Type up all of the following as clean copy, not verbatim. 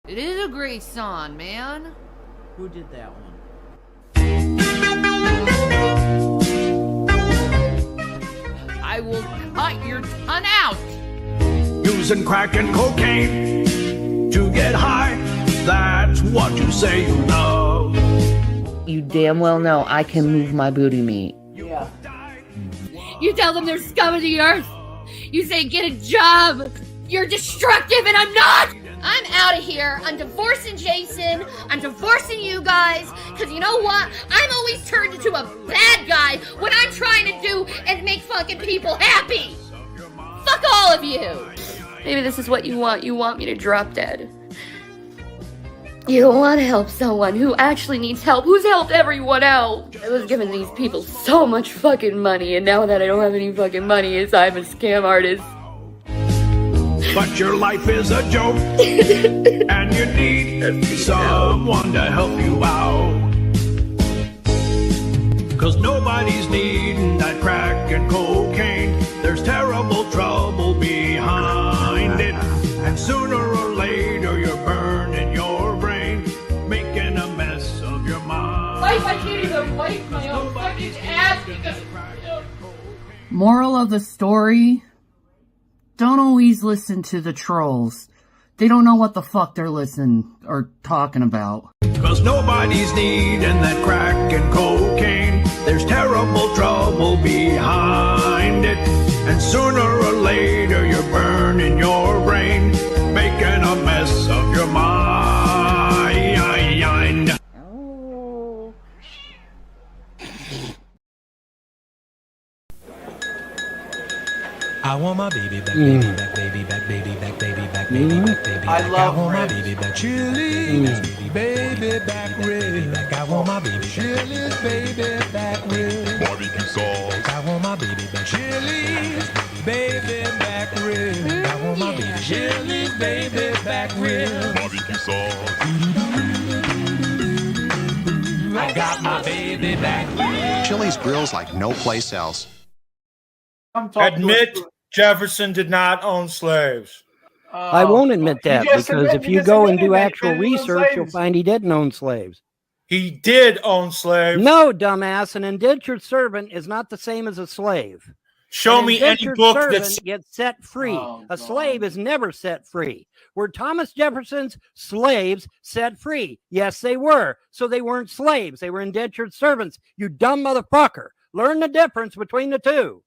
It is a great song, man. Who did that one? I will cut your tongue out. Using crack and cocaine to get high. That's what you say you love. You damn well know I can move my booty meat. Yeah. You tell them they're scum of the earth. You say get a job. You're destructive and I'm not. I'm out of here. I'm divorcing Jason. I'm divorcing you guys. Because you know what? I'm always turned into a bad guy when I'm trying to do and make fucking people happy. Fuck all of you. Maybe this is what you want. You want me to drop dead. You don't want to help someone who actually needs help, who's helped everyone else. I was giving these people so much fucking money, and now that I don't have any fucking money, I'm a scam artist. But your life is a joke, and you need someone to help you out. 'Cause nobody's needing that crack and cocaine. There's terrible trouble behind it. And sooner or later you're burning your brain, making a mess of your mind. I can't even wipe my own fucking ass because... Moral of the story, don't always listen to the trolls. They don't know what the fuck they're listening or talking about. 'Cause nobody's needing that crack and cocaine. There's terrible trouble behind it. And sooner or later you're burning your brain, making a mess of your mind. Oh. I want my baby back, baby back, baby back, baby back, baby back, baby back, baby back. I love want my ribs. baby back, chili, baby back, ribs. I want my baby chili, baby back, ribs. Barbecue sauce. I want my baby back, chili, baby back, ribs. I want my baby chili, baby back, ribs. Barbecue sauce. I got my baby back. Chili's grills like no place else. Admit Jefferson did not own slaves. I won't admit that because if you go and do actual research, you'll find he didn't own slaves. He did own slaves. No, dumbass. An indentured servant is not the same as a slave. Show me any book that gets set free. A slave is never set free. Were Thomas Jefferson's slaves set free? Yes, they were. So they weren't slaves. They were indentured servants. You dumb motherfucker. Learn the difference between the two.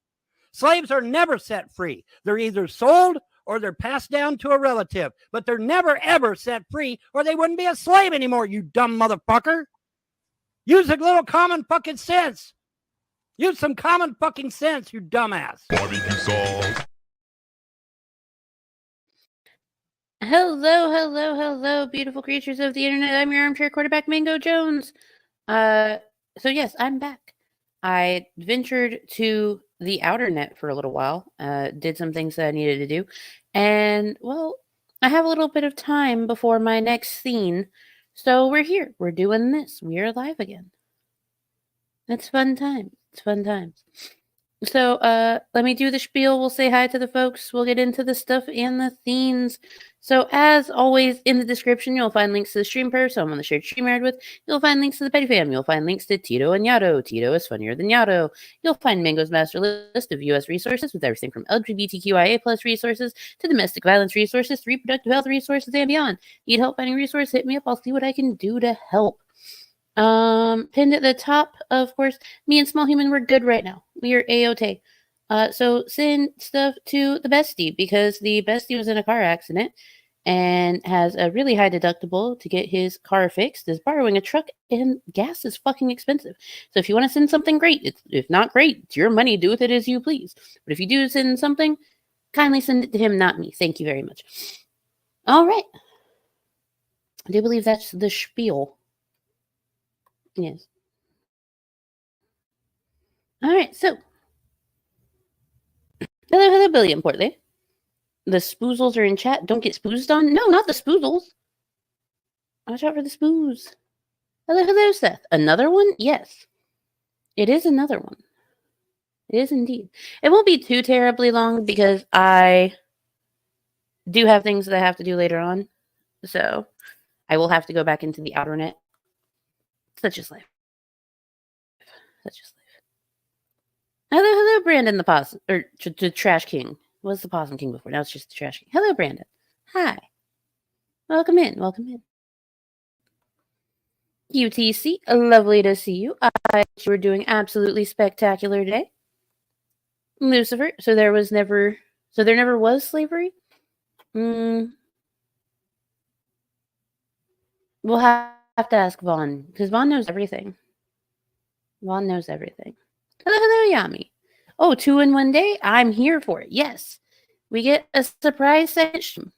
Slaves are never set free. They're either sold or they're passed down to a relative, but they're never, ever set free or they wouldn't be a slave anymore, you dumb motherfucker. Use a little common fucking sense. Use some common fucking sense, you dumbass. Barbecue sauce. Hello, beautiful creatures of the internet. I'm your armchair quarterback, Mango Jones. So yes, I'm back. I ventured to the outer net for a little while, did some things that I needed to do, and, well, I have a little bit of time before my next scene, so we're here. We're doing this. We are live again. It's fun time. It's fun times. So, let me do the spiel. We'll say hi to the folks. We'll get into the stuff and the themes. So, as always, in the description, you'll find links to the stream Pervs, so I'm on the shared stream aired with. You'll find links to the Petty Fam. You'll find links to Tito and Yato. Tito is funnier than Yato. You'll find Mango's master list of U.S. resources with everything from LGBTQIA plus resources to domestic violence resources to reproductive health resources and beyond. Need help finding resources? Hit me up. I'll see what I can do to help. Pinned at the top, of course, me and Small Human, we're good right now. We are A-OK. So send stuff to the bestie because the bestie was in a car accident and has a really high deductible to get his car fixed, is borrowing a truck, and gas is fucking expensive. So if you want to send something great, if not great, it's your money, do with it as you please. But if you do send something, kindly send it to him, not me. Thank you very much. All right. I do believe that's the spiel. Yes. All right, so. Hello, Billy and Portly. The spoozles are in chat. Don't get spoozed on. No, not the spoozles. Watch out for the spoos. Hello, Seth. Another one? Yes. It is another one. It is indeed. It won't be too terribly long because I do have things that I have to do later on. So I will have to go back into the outer net. Such is life. Such is life. Hello, Brandon the Possum. Or the Trash King. Was the Possum King before. Now it's just the Trash King. Hello, Brandon. Hi. Welcome in. Welcome in. UTC, lovely to see you. You were doing absolutely spectacular today. Lucifer, so there never was slavery? We'll have to ask Vaughn, because Vaughn knows everything. Vaughn knows everything. Hello, Yami. Oh, 2 in 1 day? I'm here for it. Yes. We get a surprise session.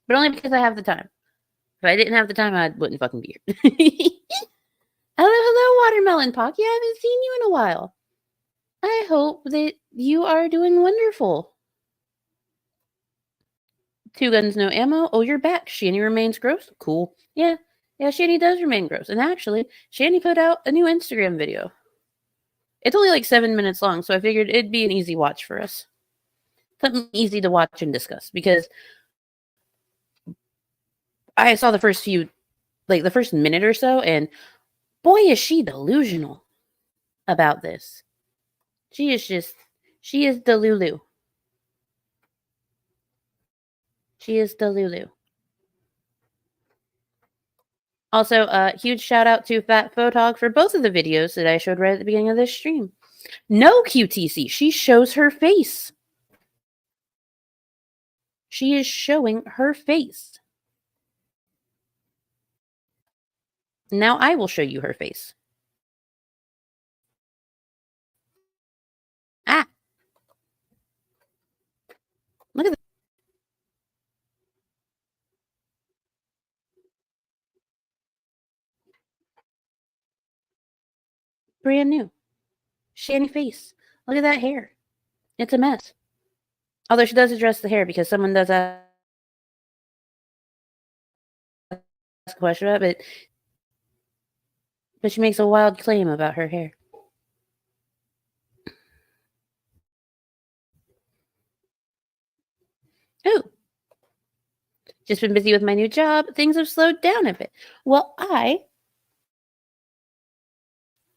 But only because I have the time. If I didn't have the time, I wouldn't fucking be here. Hello, Watermelon Pock. Yeah, I haven't seen you in a while. I hope that you are doing wonderful. 2 guns, no ammo. Oh, you're back. Shanny remains gross. Cool. Yeah, Shanny does remain gross. And actually, Shanny put out a new Instagram video. It's only like 7 minutes long, so I figured it'd be an easy watch for us. Something easy to watch and discuss, because I saw the first minute or so, and boy, is she delusional about this. She is Delulu. She is Delulu. Also, huge shout out to Fat Photog for both of the videos that I showed right at the beginning of this stream. No, QTC, she shows her face. She is showing her face. Now I will show you her face. Ah. Look at that. Brand new. Shanny face. Look at that hair. It's a mess. Although she does address the hair, because someone does ask a question about it, but she makes a wild claim about her hair. Oh. Just been busy with my new job. Things have slowed down a bit. Well, I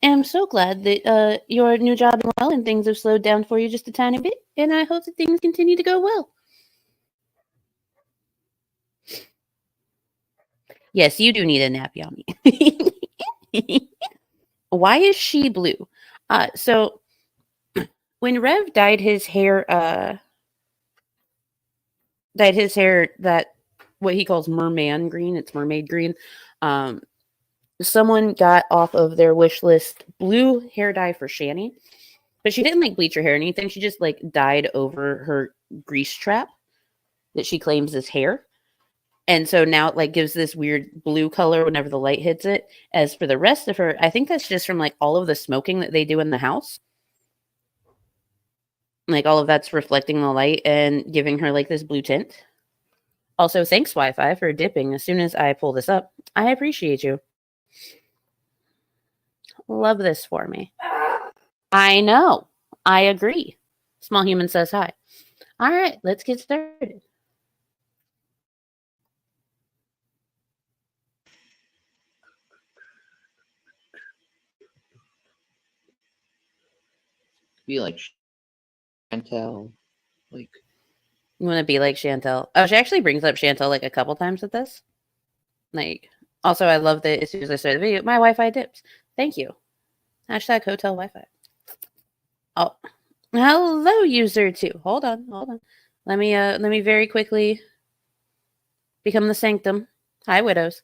am so glad that your new job is well and things have slowed down for you just a tiny bit. And I hope that things continue to go well. Yes, you do need a nap, Yami. Why is she blue? So when Rev dyed his hair that what he calls merman green, it's mermaid green. Someone got off of their wish list blue hair dye for Shanny, but she didn't like bleach her hair or anything. She just like dyed over her grease trap that she claims is hair. And so now it like gives this weird blue color whenever the light hits it. As for the rest of her, I think that's just from like all of the smoking that they do in the house. Like all of that's reflecting the light and giving her like this blue tint. Also, thanks Wi-Fi for dipping as soon as I pull this up. I appreciate you. Love this for me. I know. I agree. Small Human says hi. All right, let's get started. Be like Chantel, like you want to be like Chantel. Oh, she actually brings up Chantel like a couple times with this. Like, also, I love that as soon as I start the video, my Wi-Fi dips. Thank you. Hashtag hotel Wi-Fi. Oh, hello, user 2. Hold on. Let me very quickly become the sanctum. Hi, widows.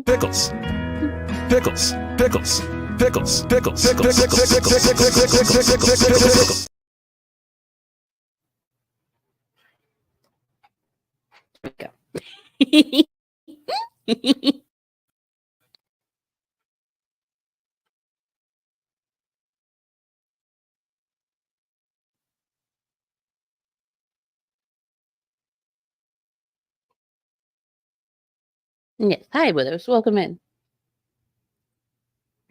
Pickles. Pickles. Pickles. Pickles. Pickles. Pickles. Pickles. Yes. Hi, widows. Welcome in.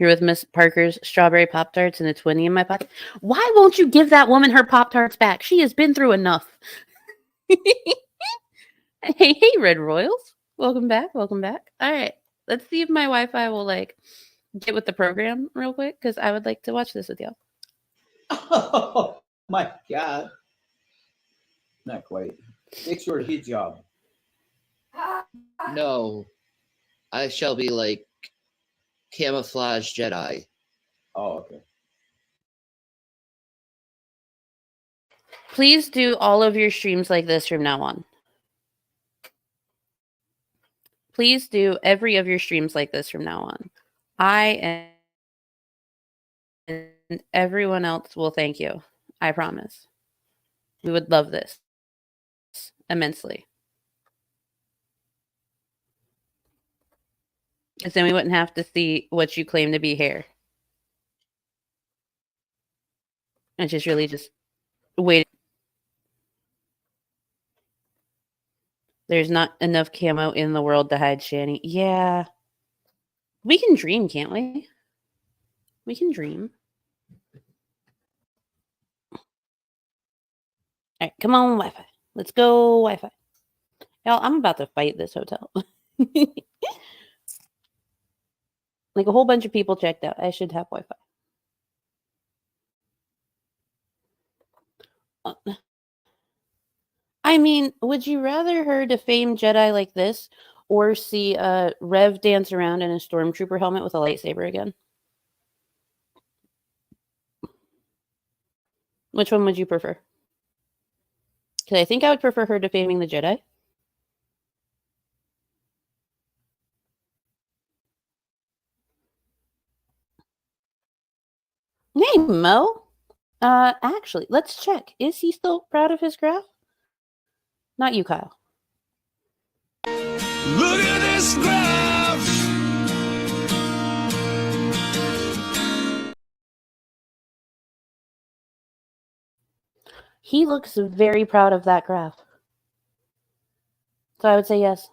Here with Miss Parker's strawberry Pop-Tarts and a 20 in my pocket. Why won't you give that woman her Pop-Tarts back? She has been through enough. Hey, Red Royals. Welcome back. Welcome back. All right. Let's see if my Wi-Fi will, like, get with the program real quick, because I would like to watch this with y'all. Oh, my God. Not quite. Fix your hijab. No, I shall be like camouflage Jedi. Oh, okay. Please do all of your streams like this from now on. Please do every of your streams like this from now on. I and everyone else will thank you. I promise. We would love this immensely. Because then we wouldn't have to see what you claim to be hair. And just really just wait. There's not enough camo in the world to hide Shanny. Yeah. We can dream, can't we? We can dream. All right, come on, Wi-Fi. Let's go, Wi-Fi. Y'all, I'm about to fight this hotel. Like a whole bunch of people checked out. I should have Wi-Fi. I mean, would you rather her defame Jedi like this or see Rev dance around in a stormtrooper helmet with a lightsaber again? Which one would you prefer? Because I think I would prefer her defaming the Jedi. Hey, Mo. Actually, let's check. Is he still proud of his graph? Not you, Kyle. Look at this graph. He looks very proud of that graph. So I would say yes.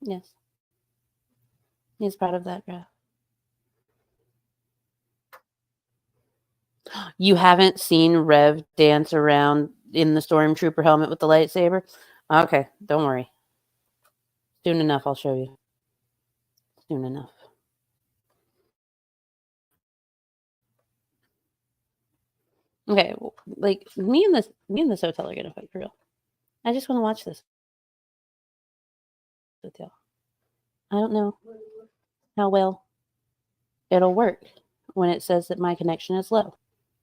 Yes. He's proud of that graph. You haven't seen Rev dance around in the stormtrooper helmet with the lightsaber? Okay, don't worry. Soon enough, I'll show you. Soon enough. Okay, like me and this hotel are gonna fight for real. I just want to watch this with y'all. I don't know how well it'll work when it says that my connection is low.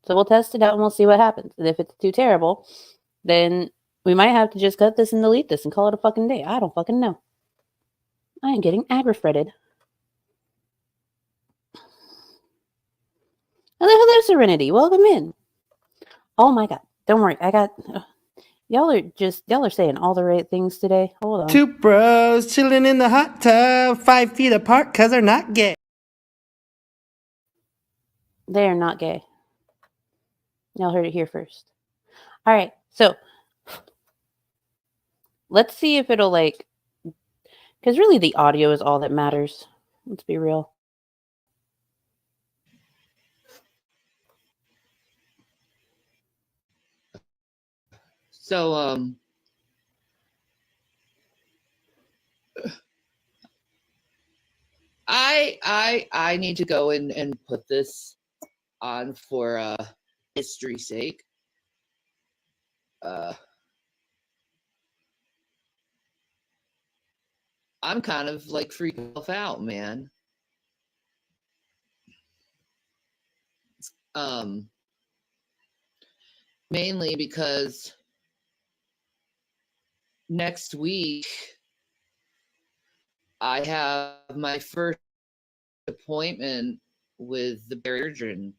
So we'll test it out and we'll see what happens. And if it's too terrible, then we might have to just cut this and delete this and call it a fucking day. I don't fucking know. I am getting aggrafretted. Hello, Serenity. Welcome in. Oh my God. Don't worry. I got... Y'all are saying all the right things today. Hold on. Two bros chilling in the hot tub, 5 feet apart because they're not gay. They are not gay. Y'all heard it here first. All right. So let's see if it'll like... Because really the audio is all that matters. Let's be real. So, I need to go and put this on for history's sake. I'm kind of like freaking myself out, man. Mainly because next week I have my first appointment with the surgeon.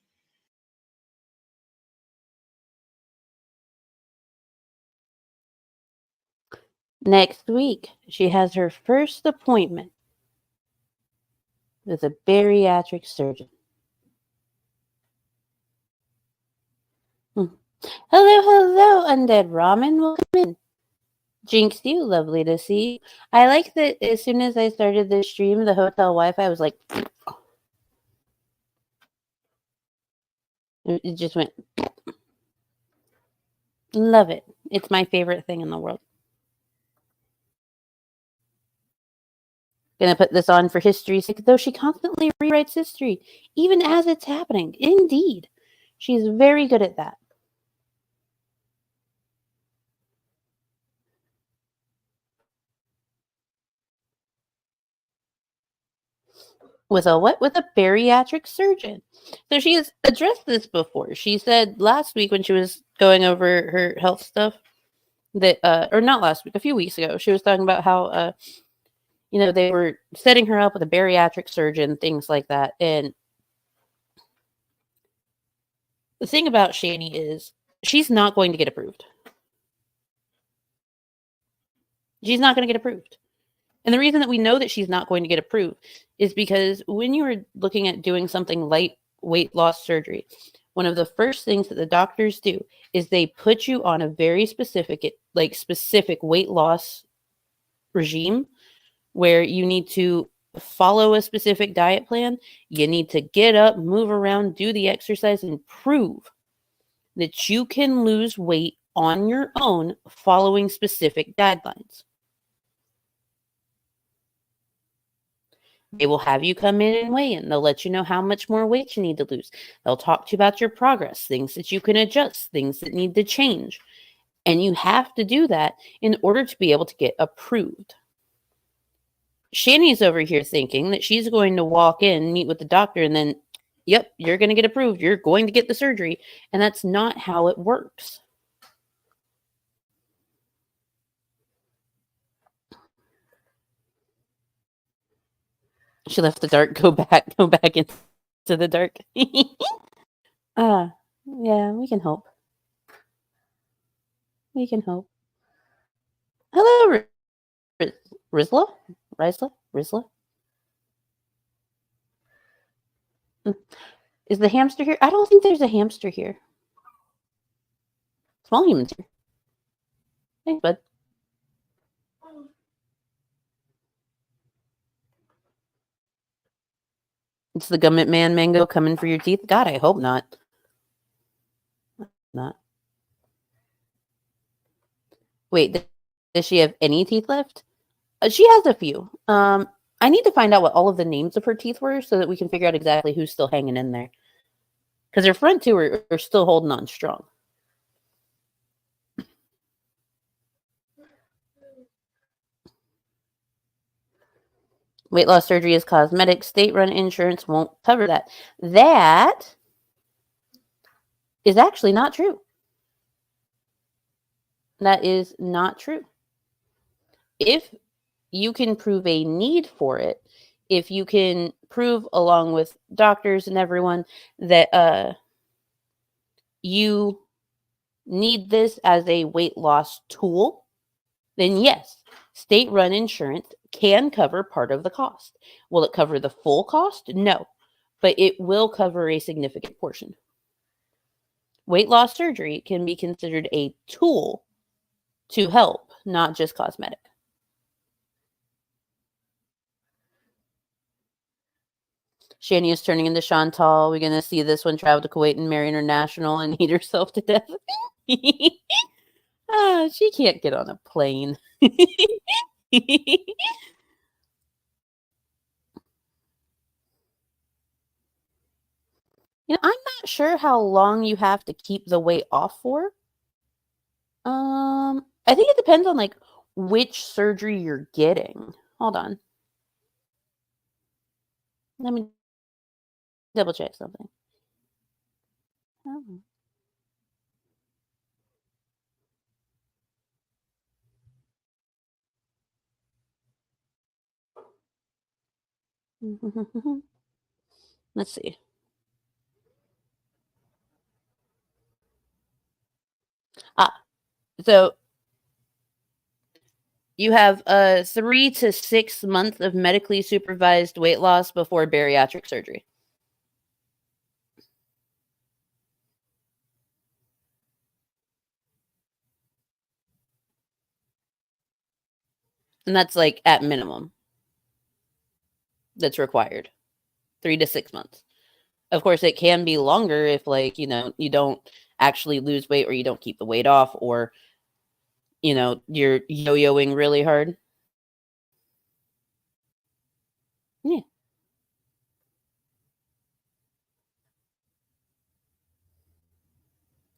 Next week, she has her first appointment with a bariatric surgeon. Hello, Undead Ramen. Welcome in. Jinx, you, lovely to see. I like that as soon as I started this stream, the hotel Wi-Fi was like, It just went. Love it. It's my favorite thing in the world. Gonna put this on for history's sake, though she constantly rewrites history, even as it's happening. Indeed. She's very good at that. With a what? With a bariatric surgeon. So she has addressed this before. She said last week when she was going over her health stuff that, or not last week, a few weeks ago, she was talking about how, they were setting her up with a bariatric surgeon, things like that. And the thing about Shanny is she's not going to get approved. She's not going to get approved. And the reason that we know that she's not going to get approved is because when you were looking at doing something like weight loss surgery, one of the first things that the doctors do is they put you on a very specific weight loss regime where you need to follow a specific diet plan. You need to get up, move around, do the exercise, and prove that you can lose weight on your own following specific guidelines. They will have you come in and weigh in. They'll let you know how much more weight you need to lose. They'll talk to you about your progress, things that you can adjust, things that need to change. And you have to do that in order to be able to get approved. Shanny's over here thinking that she's going to walk in, meet with the doctor, and then, yep, you're going to get approved. You're going to get the surgery. And that's not how it works. She left the dark, go back into the dark. Yeah, we can hope. We can hope. Hello, Rizla? Is the hamster here? I don't think there's a hamster here. Small humans here. Thanks, bud. It's the Gummit Man Mango coming for your teeth? God, I hope not. Not. Wait, does she have any teeth left? She has a few. I need to find out what all of the names of her teeth were so that we can figure out exactly who's still hanging in there. Because her front two are still holding on strong. Weight loss surgery is cosmetic. State-run insurance won't cover that. That is actually not true. That is not true. If you can prove a need for it, if you can prove along with doctors and everyone that you need this as a weight loss tool, then yes, state-run insurance can cover part of the cost. Will it cover the full cost? No, but it will cover a significant portion. Weight loss surgery can be considered a tool to help, not just cosmetic. Shanny is turning into Chantal. We're going to see this one travel to Kuwait and marry international and eat herself to death. She can't get on a plane. I'm not sure how long you have to keep the weight off for. I think it depends on which surgery you're getting. Hold on. Let me double check something. Oh. Let's see. So you have 3 to 6 months of medically supervised weight loss before bariatric surgery. And that's at minimum. That's required. 3 to 6 months Of course, it can be longer if, like, you know, you don't actually lose weight or you don't keep the weight off, or, you know, you're yo-yoing really hard. Yeah.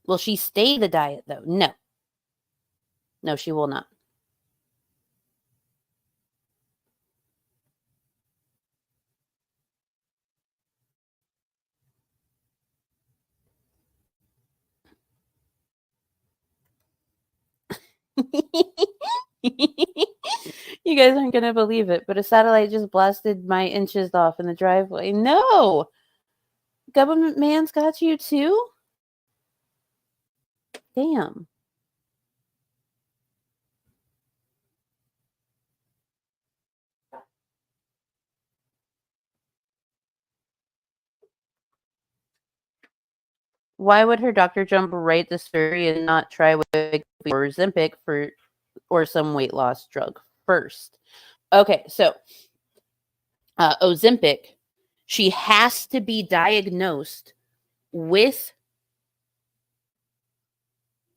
Will she stay the diet, though? No. No, she will not. You guys aren't gonna believe it, but a satellite just blasted my inches off in the driveway. No! Government man's got you too? Damn. Why would her doctor jump right this furry and not try with or Ozempic or some weight loss drug first? Okay, so Ozempic, she has to be diagnosed with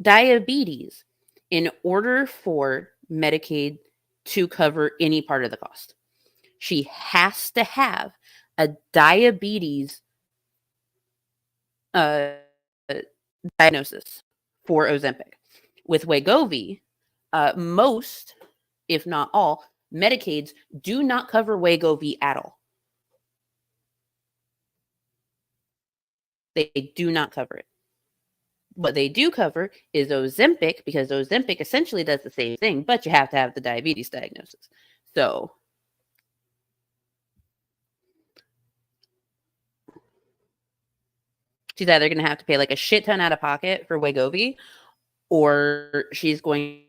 diabetes in order for Medicaid to cover any part of the cost. She has to have a diabetes diagnosis for Ozempic. With Wegovy, most, if not all, Medicaids do not cover Wegovy at all. They do not cover it. What they do cover is Ozempic, because Ozempic essentially does the same thing, but you have to have the diabetes diagnosis. So she's either going to have to pay like a shit ton out of pocket for Wegovy, or she's going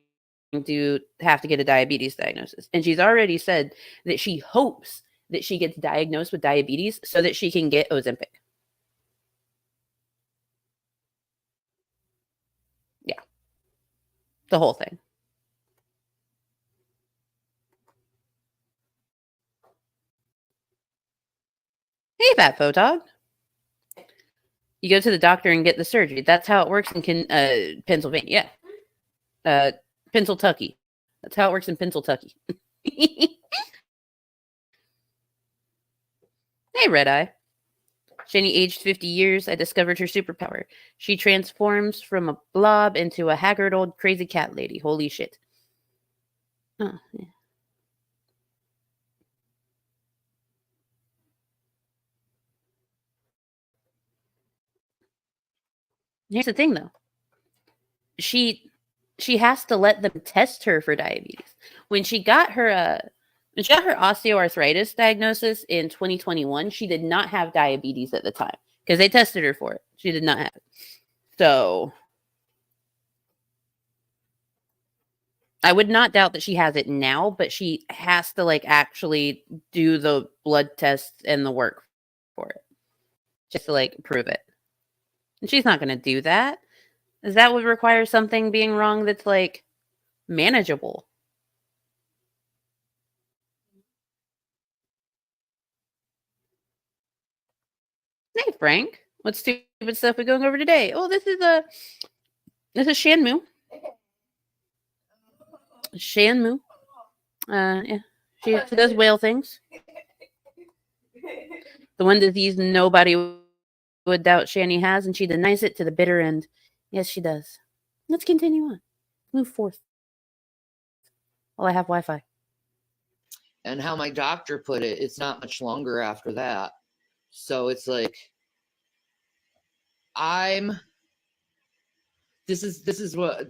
to have to get a diabetes diagnosis. And she's already said that she hopes that she gets diagnosed with diabetes so that she can get Ozempic. Yeah. The whole thing. Hey, Fat Photog. You go to the doctor and get the surgery. That's how it works in Pennsylvania. Yeah. Pennsyltucky. That's how it works in Pennsyltucky. Hey, Red Eye. Shanny aged 50 years. I discovered her superpower. She transforms from a blob into a haggard old crazy cat lady. Holy shit. Oh, yeah. Here's the thing, though. She has to let them test her for diabetes. When she got her osteoarthritis diagnosis in 2021, she did not have diabetes at the time because they tested her for it. She did not have it. So I would not doubt that she has it now, but she has to like actually do the blood tests and the work for it just to like prove it. And she's not going to do that. Because that would require something being wrong that's like manageable. Hey, Frank. What stupid stuff we going over today? Oh, this is Shanmu. Shanmu. Yeah. She does whale things. The one disease nobody would doubt Shanny has, and she denies it to the bitter end. Yes, she does. Let's continue on. Move forth. While I have Wi-Fi. And how my doctor put it, it's not much longer after that. So it's like, this is what,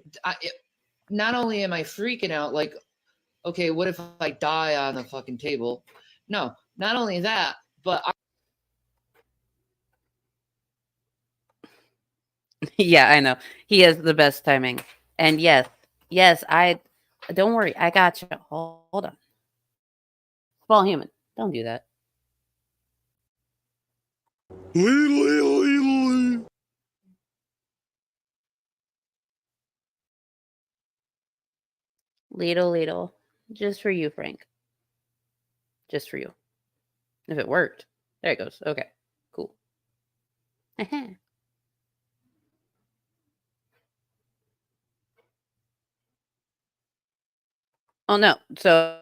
not only am I freaking out, like, okay, what if I die on the fucking table? No, not only that, but yeah, I know. He has the best timing. And yes, don't worry, I got you. Hold on. Small human, don't do that. Ladle. Just for you, Frank. Just for you. If it worked. There it goes. Okay, cool. Oh no. So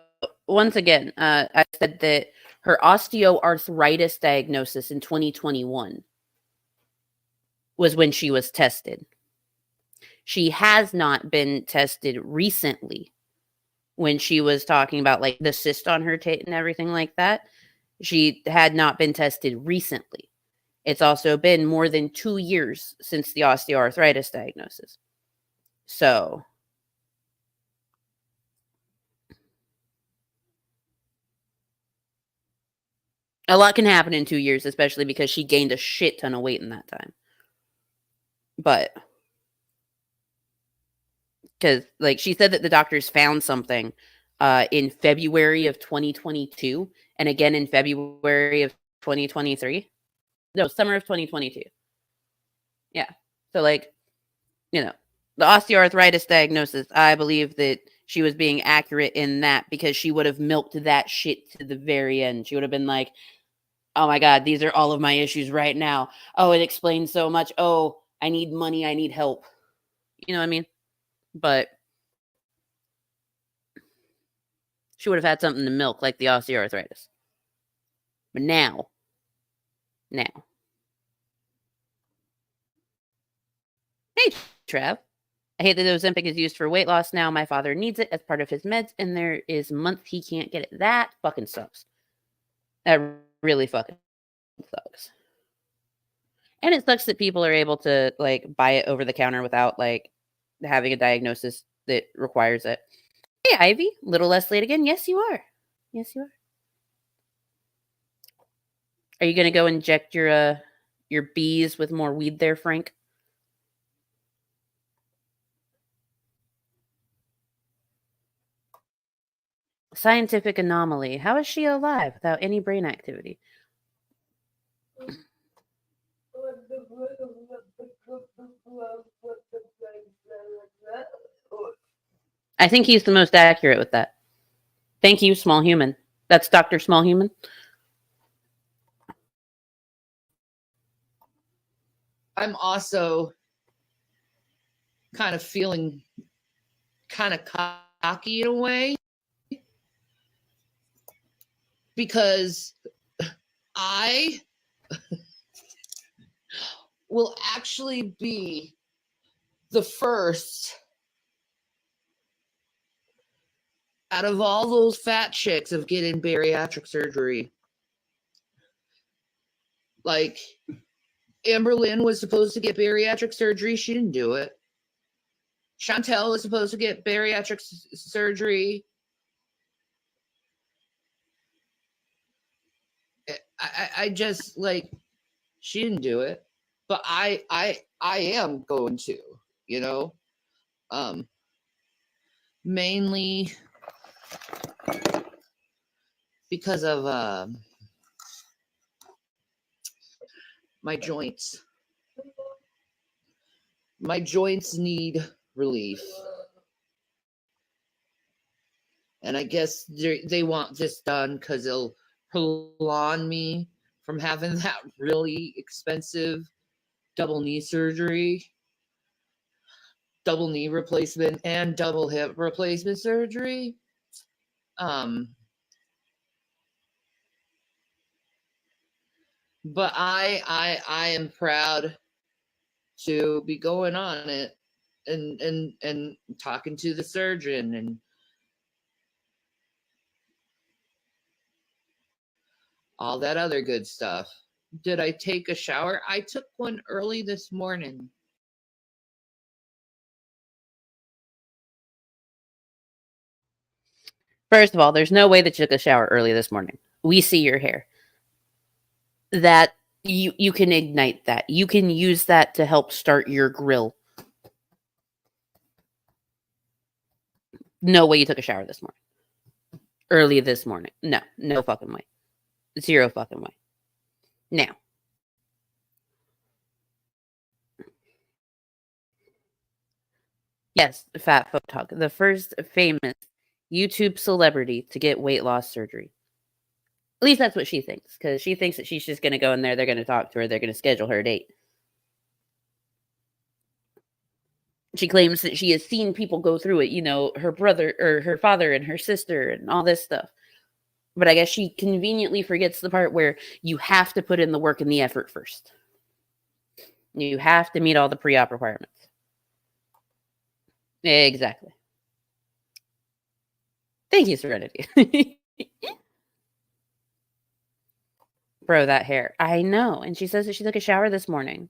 once again, I said that her osteoarthritis diagnosis in 2021 was when she was tested. She has not been tested recently when she was talking about like the cyst on her tit and everything like that. She had not been tested recently. It's also been more than 2 years since the osteoarthritis diagnosis. So a lot can happen in 2 years, especially because she gained a shit ton of weight in that time. But because like she said that the doctors found something in February of 2022 and again in February of 2023. No, summer of 2022. Yeah. So like, you know, the osteoarthritis diagnosis, I believe that she was being accurate in that because she would have milked that shit to the very end. She would have been like, oh my God, these are all of my issues right now. Oh, it explains so much. Oh, I need money. I need help. You know what I mean? But she would have had something to milk like the osteoarthritis. But now. Hey, Trev. I hate that Ozempic is used for weight loss now. My father needs it as part of his meds, and there is months he can't get it. That fucking sucks. That really fucking sucks. And it sucks that people are able to, like, buy it over the counter without, like, having a diagnosis that requires it. Hey, Ivy. Little less late again. Yes, you are. Yes, you are. Are you going to go inject your bees with more weed there, Frank? Scientific anomaly. How is she alive without any brain activity? I think he's the most accurate with that. Thank you, Small Human. That's Dr. Small Human. I'm also kind of feeling kind of cocky in a way because I will actually be the first out of all those fat chicks of getting bariatric surgery. Like, Amber Lynn was supposed to get bariatric surgery. She didn't do it. Chantel was supposed to get bariatric surgery. I just, like, she didn't do it. But I am going to, you know? Mainly because of my joints. My joints need relief. And I guess they want this done because it'll prolong me from having that really expensive double knee surgery, double knee replacement, and double hip replacement surgery. But I am proud to be going on it and talking to the surgeon and all that other good stuff. Did I take a shower? I took one early this morning. First of all, there's no way that you took a shower early this morning. We see your hair. That you can ignite that. You can use that to help start your grill. No way you took a shower this morning. Early this morning. No fucking way. Zero fucking way. Now. Yes, Fat Photog, the first famous YouTube celebrity to get weight loss surgery. At least that's what she thinks, because she thinks that she's just going to go in there, they're going to talk to her, they're going to schedule her a date. She claims that she has seen people go through it, you know, her brother or her father and her sister and all this stuff. But I guess she conveniently forgets the part where you have to put in the work and the effort first. You have to meet all the pre-op requirements. Exactly. Thank you, Serenity. Bro, that hair. I know. And she says that she took a shower this morning.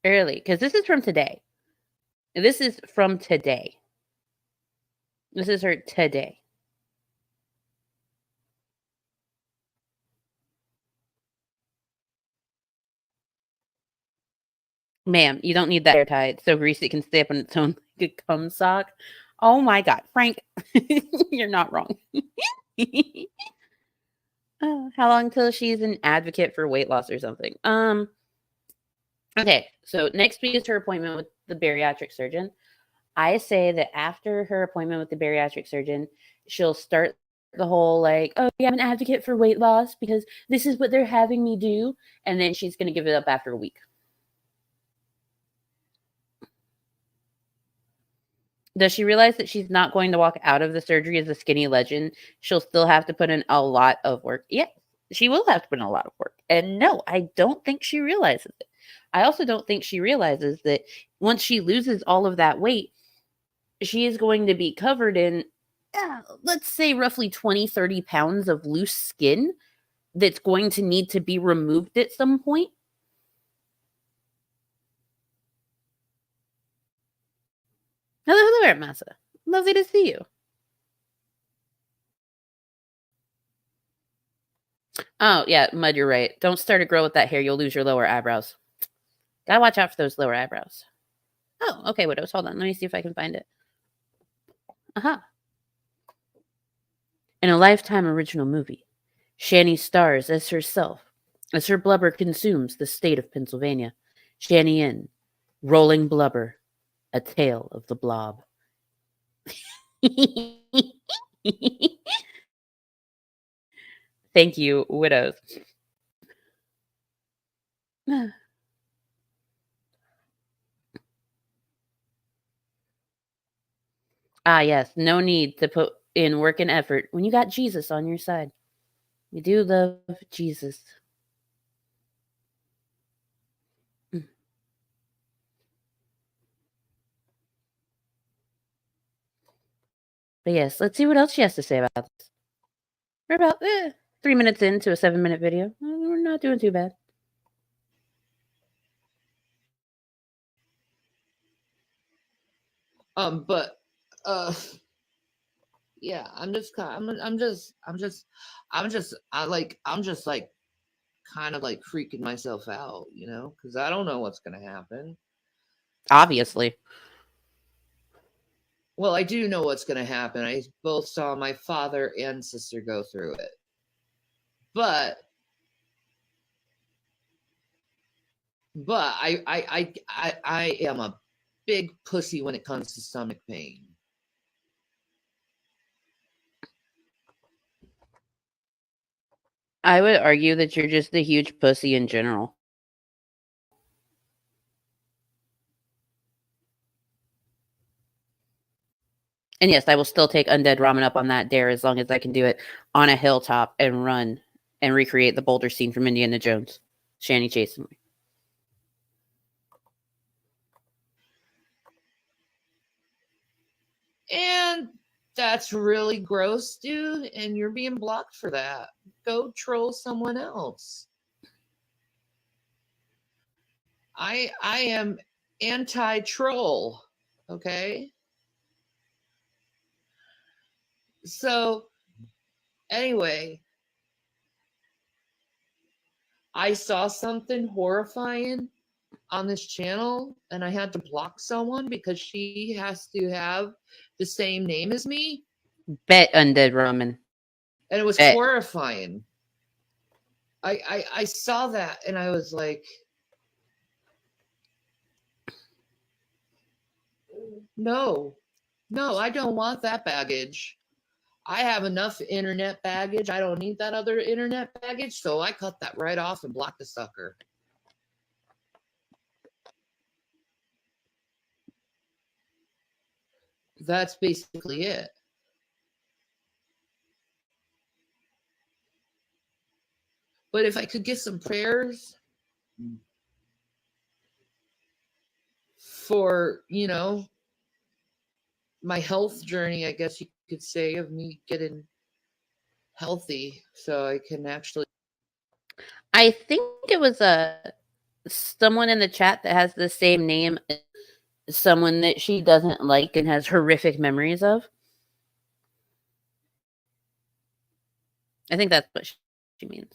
Early. Because this is from today. This is from today. This is her today. Ma'am, you don't need that hair tie. It's so greasy it can stay up on its own like a cum sock. Oh my God. Frank, you're not wrong. How long till she's an advocate for weight loss or something? Okay, so next week is her appointment with the bariatric surgeon. I say that after her appointment with the bariatric surgeon, she'll start the whole like, oh yeah, I'm an advocate for weight loss because this is what they're having me do. And then she's going to give it up after a week. Does she realize that she's not going to walk out of the surgery as a skinny legend? She'll still have to put in a lot of work. Yes, she will have to put in a lot of work. And no, I don't think she realizes it. I also don't think she realizes that once she loses all of that weight, she is going to be covered in, let's say, roughly 20, 30 pounds of loose skin that's going to need to be removed at some point. Hello there, Massa. Lovely to see you. Oh, yeah, Mud, you're right. Don't start a girl with that hair. You'll lose your lower eyebrows. Gotta watch out for those lower eyebrows. Oh, okay, Widows. Hold on. Let me see if I can find it. Uh-huh. In a Lifetime original movie, Shanny stars as herself as her blubber consumes the state of Pennsylvania. Shanny in Rolling Blubber, A Tale of the Blob. Thank you, Widows. Ah, yes. No need to put in work and effort when you got Jesus on your side. You do love Jesus. But yes, let's see what else she has to say about this. We're about 3 minutes into a 7-minute video. We're not doing too bad. But yeah, I'm just kind of like freaking myself out, you know, because I don't know what's gonna happen. Obviously. Well, I do know what's gonna happen. I both saw my father and sister go through it. But I am a big pussy when it comes to stomach pain. I would argue that you're just a huge pussy in general. And yes, I will still take Undead Ramen up on that dare as long as I can do it on a hilltop and run and recreate the boulder scene from Indiana Jones. Shanny chasing me. And that's really gross, dude. And you're being blocked for that. Go troll someone else. I am anti-troll. Okay. So anyway, I saw something horrifying on this channel and I had to block someone because she has to have the same name as me. Bet Undead Ramen. And it was horrifying. I saw that and I was like, no, I don't want that baggage. I have enough internet baggage. I don't need that other internet baggage. So I cut that right off and blocked the sucker. that's basically it. But if I could get some prayers for, my health journey, I guess you could say, of me getting healthy so I can actually. I think it was someone in the chat that has the same name as someone that she doesn't like and has horrific memories of. I think that's what she means.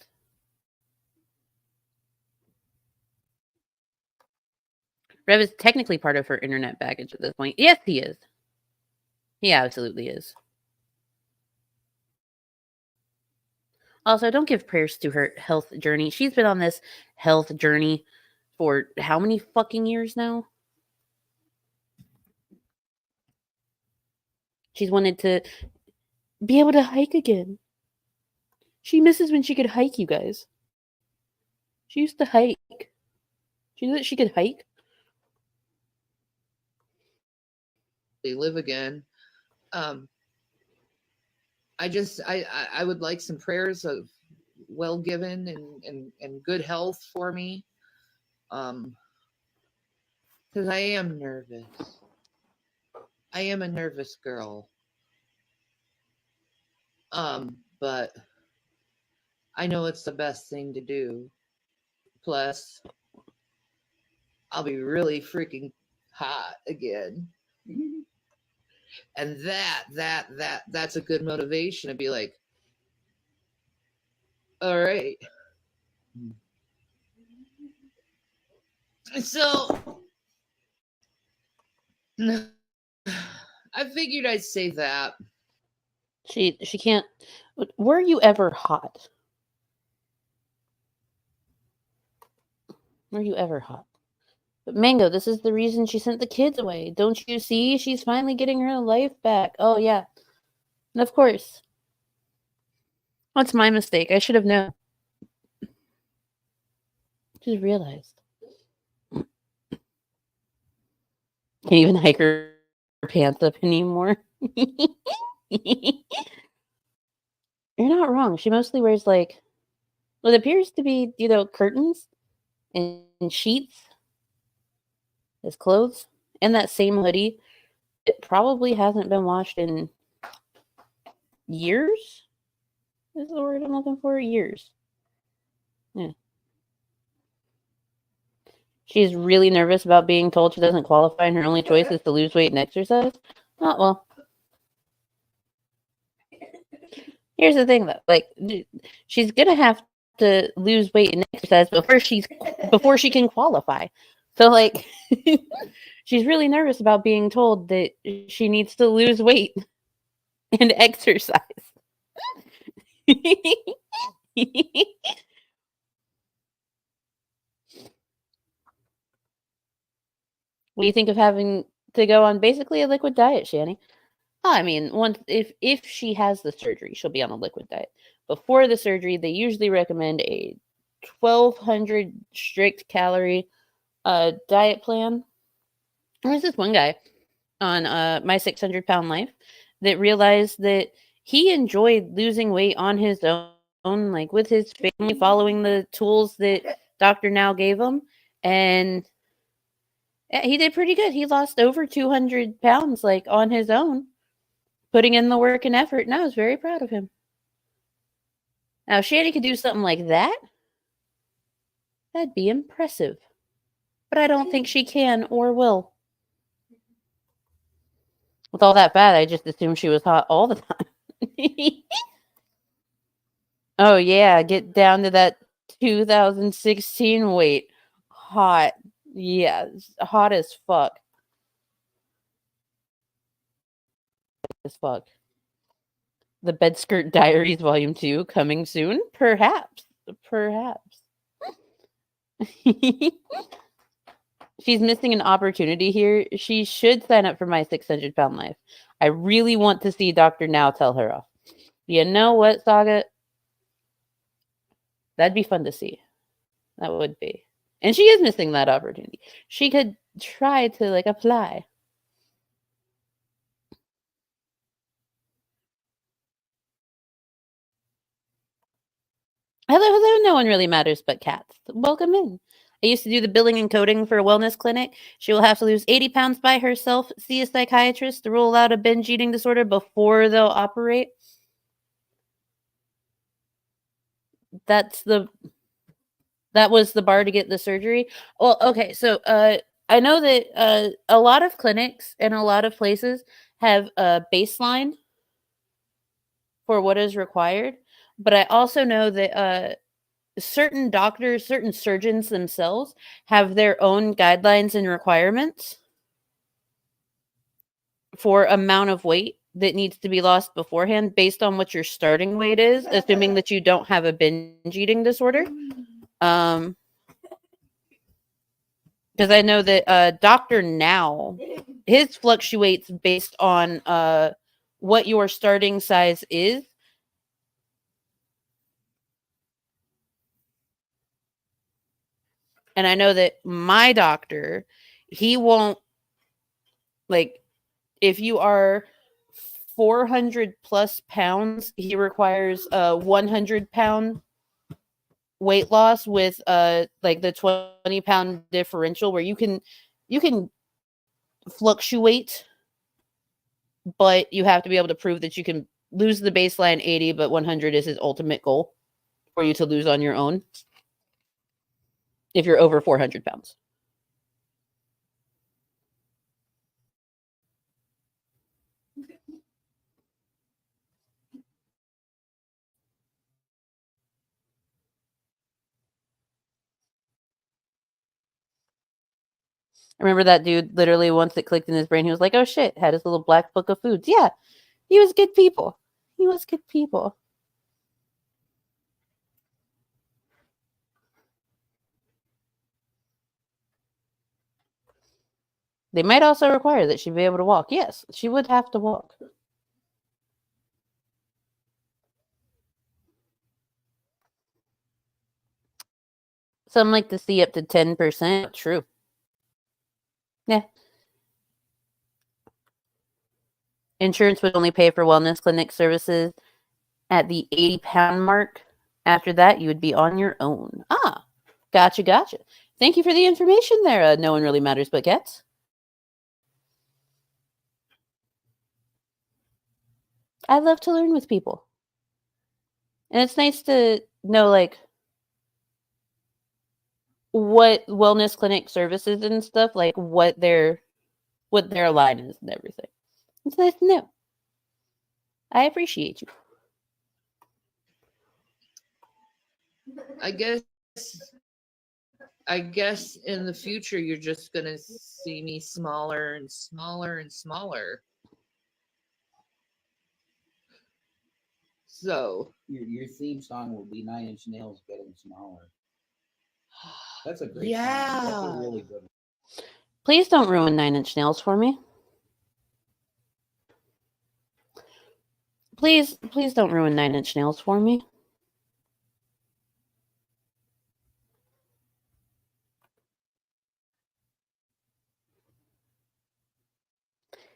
Rev is technically part of her internet baggage at this point. Yes, he is. He absolutely is. Also, don't give prayers to her health journey. She's been on this health journey for how many fucking years now? She's wanted to be able to hike again. She misses when she could hike, you guys. She used to hike. She knew that she could hike. They live again. I would like some prayers of well given and good health for me. Because I am nervous. I am a nervous girl. But I know it's the best thing to do. Plus, I'll be really freaking hot again. And that's a good motivation to be like, all right. So I figured I'd say that. She can't. Were you ever hot? Were you ever hot? But Mango, this is the reason she sent the kids away. Don't you see? She's finally getting her life back. Oh, yeah. And of course. What's my mistake? I should have known. Just realized. Can't even hike her pants up anymore. You're not wrong. She mostly wears, like, what appears to be, curtains and sheets as clothes. And that same hoodie. It probably hasn't been washed in years. Is the word I'm looking for? Years. Yeah. She's really nervous about being told she doesn't qualify and her only choice is to lose weight and exercise. Oh, well. Here's the thing, though. Like, she's going to have to lose weight and exercise before she can qualify. So, like, she's really nervous about being told that she needs to lose weight and exercise. What do you think of having to go on basically a liquid diet, Shanny? Oh, I mean, if she has the surgery, she'll be on a liquid diet. Before the surgery, they usually recommend a 1,200 strict calorie diet plan. There's this one guy on My 600 Pound Life that realized that he enjoyed losing weight on his own, like with his family, following the tools that Dr. Now gave him. And he did pretty good. He lost over 200 pounds, like on his own, putting in the work and effort. And I was very proud of him. Now, if Shanny could do something like that, that'd be impressive. But I don't think she can or will. With all that fat, I just assumed she was hot all the time. Oh, yeah. Get down to that 2016 weight. Hot. Yeah. Hot as fuck. As fuck. The Bedskirt Diaries Volume 2 coming soon? Perhaps. Perhaps. She's missing an opportunity here. She should sign up for My 600 Pound Life. I really want to see Dr. Now tell her off. You know what, Saga? That'd be fun to see. That would be. And she is missing that opportunity. She could try to, like, apply. Hello, no one really matters but cats. Welcome in. I used to do the billing and coding for a wellness clinic. She will have to lose 80 pounds by herself, see a psychiatrist to rule out a binge eating disorder before they'll operate. That was the bar to get the surgery. Well, okay, so I know that a lot of clinics and a lot of places have a baseline for what is required, but I also know that certain doctors, certain surgeons themselves have their own guidelines and requirements for amount of weight that needs to be lost beforehand based on what your starting weight is, assuming that you don't have a binge eating disorder. Because I know that Dr. Now, his fluctuates based on what your starting size is. And I know that my doctor, he won't, like, if you are 400 plus pounds, he requires a 100-pound weight loss with like the 20-pound differential, where you can fluctuate, but you have to be able to prove that you can lose the baseline 80, but 100 is his ultimate goal for you to lose on your own if you're over 400 pounds. I remember that dude literally once it clicked in his brain. He was like, oh shit, had his little black book of foods. Yeah, he was good people. He was good people. They might also require that she be able to walk. Yes, she would have to walk. Some like to see up to 10%. True. Yeah. Insurance would only pay for wellness clinic services at the 80-pound mark. After that, you would be on your own. Ah, gotcha. Thank you for the information there. No one really matters but cats. I love to learn with people. And it's nice to know, like, what wellness clinic services and stuff, like what their line is and everything. It's nice to know. I appreciate you. I guess in the future you're just gonna see me smaller and smaller and smaller. So your theme song will be 9 Inch Nails getting smaller. That's a great yeah. song. That's a really good one. Please don't ruin 9 Inch Nails for me. Please don't ruin 9 Inch Nails for me.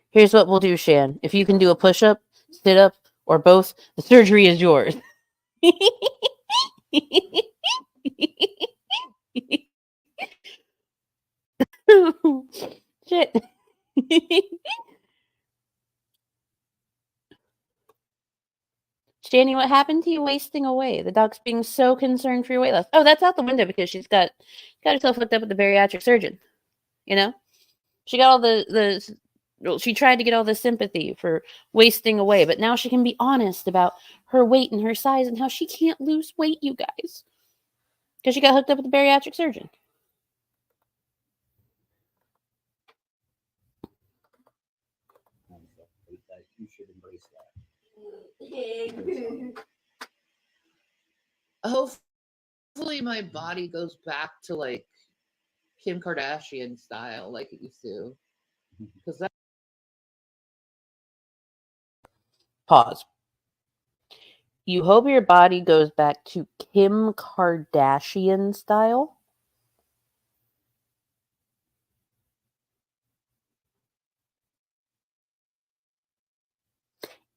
Here's what we'll do, Shan. If you can do a push-up, sit-up, or both, the surgery is yours. Shit. Shanny, what happened to you wasting away? The dog's being so concerned for your weight loss. Oh, that's out the window because she's got herself hooked up with the bariatric surgeon. You know? She got all she tried to get all the sympathy for wasting away, but now she can be honest about her weight and her size and how she can't lose weight, you guys. Because she got hooked up with the bariatric surgeon. You should embrace that. Hopefully my body goes back to like Kim Kardashian style like it used to. Because that Pause. You hope your body goes back to Kim Kardashian style?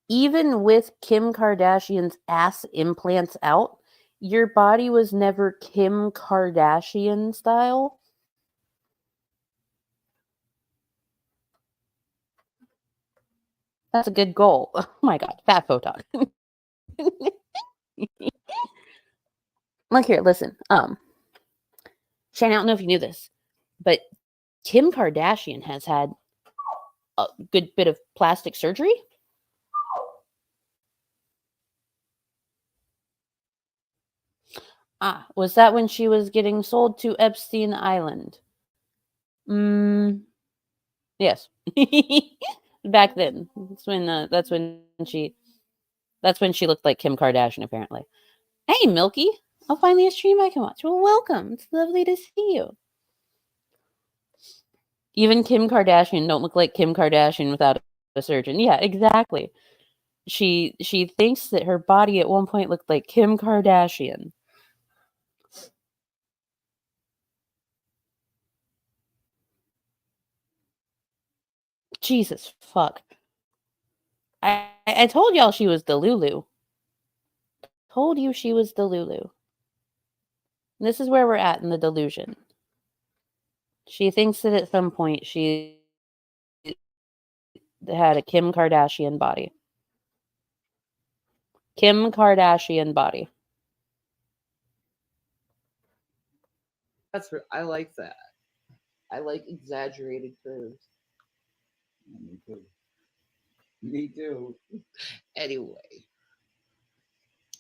Even with Kim Kardashian's ass implants out, your body was never Kim Kardashian style. That's a good goal. Oh my god, fat photog. Look here, listen. Shannon, I don't know if you knew this, but Kim Kardashian has had a good bit of plastic surgery. Ah, was that when she was getting sold to Epstein Island? Yes. Back then. That's when she looked like Kim Kardashian, apparently. Hey, Milky. I'll finally a stream I can watch. Well, welcome. It's lovely to see you. Even Kim Kardashian don't look like Kim Kardashian without a surgeon. Yeah, exactly. She thinks that her body at one point looked like Kim Kardashian. Jesus fuck. I told y'all she was the Lulu. Told you she was the Lulu. This is where we're at in the delusion. She thinks that at some point she had a Kim Kardashian body. Kim Kardashian body. I like that. I like exaggerated curves. Me too. Me too. Anyway,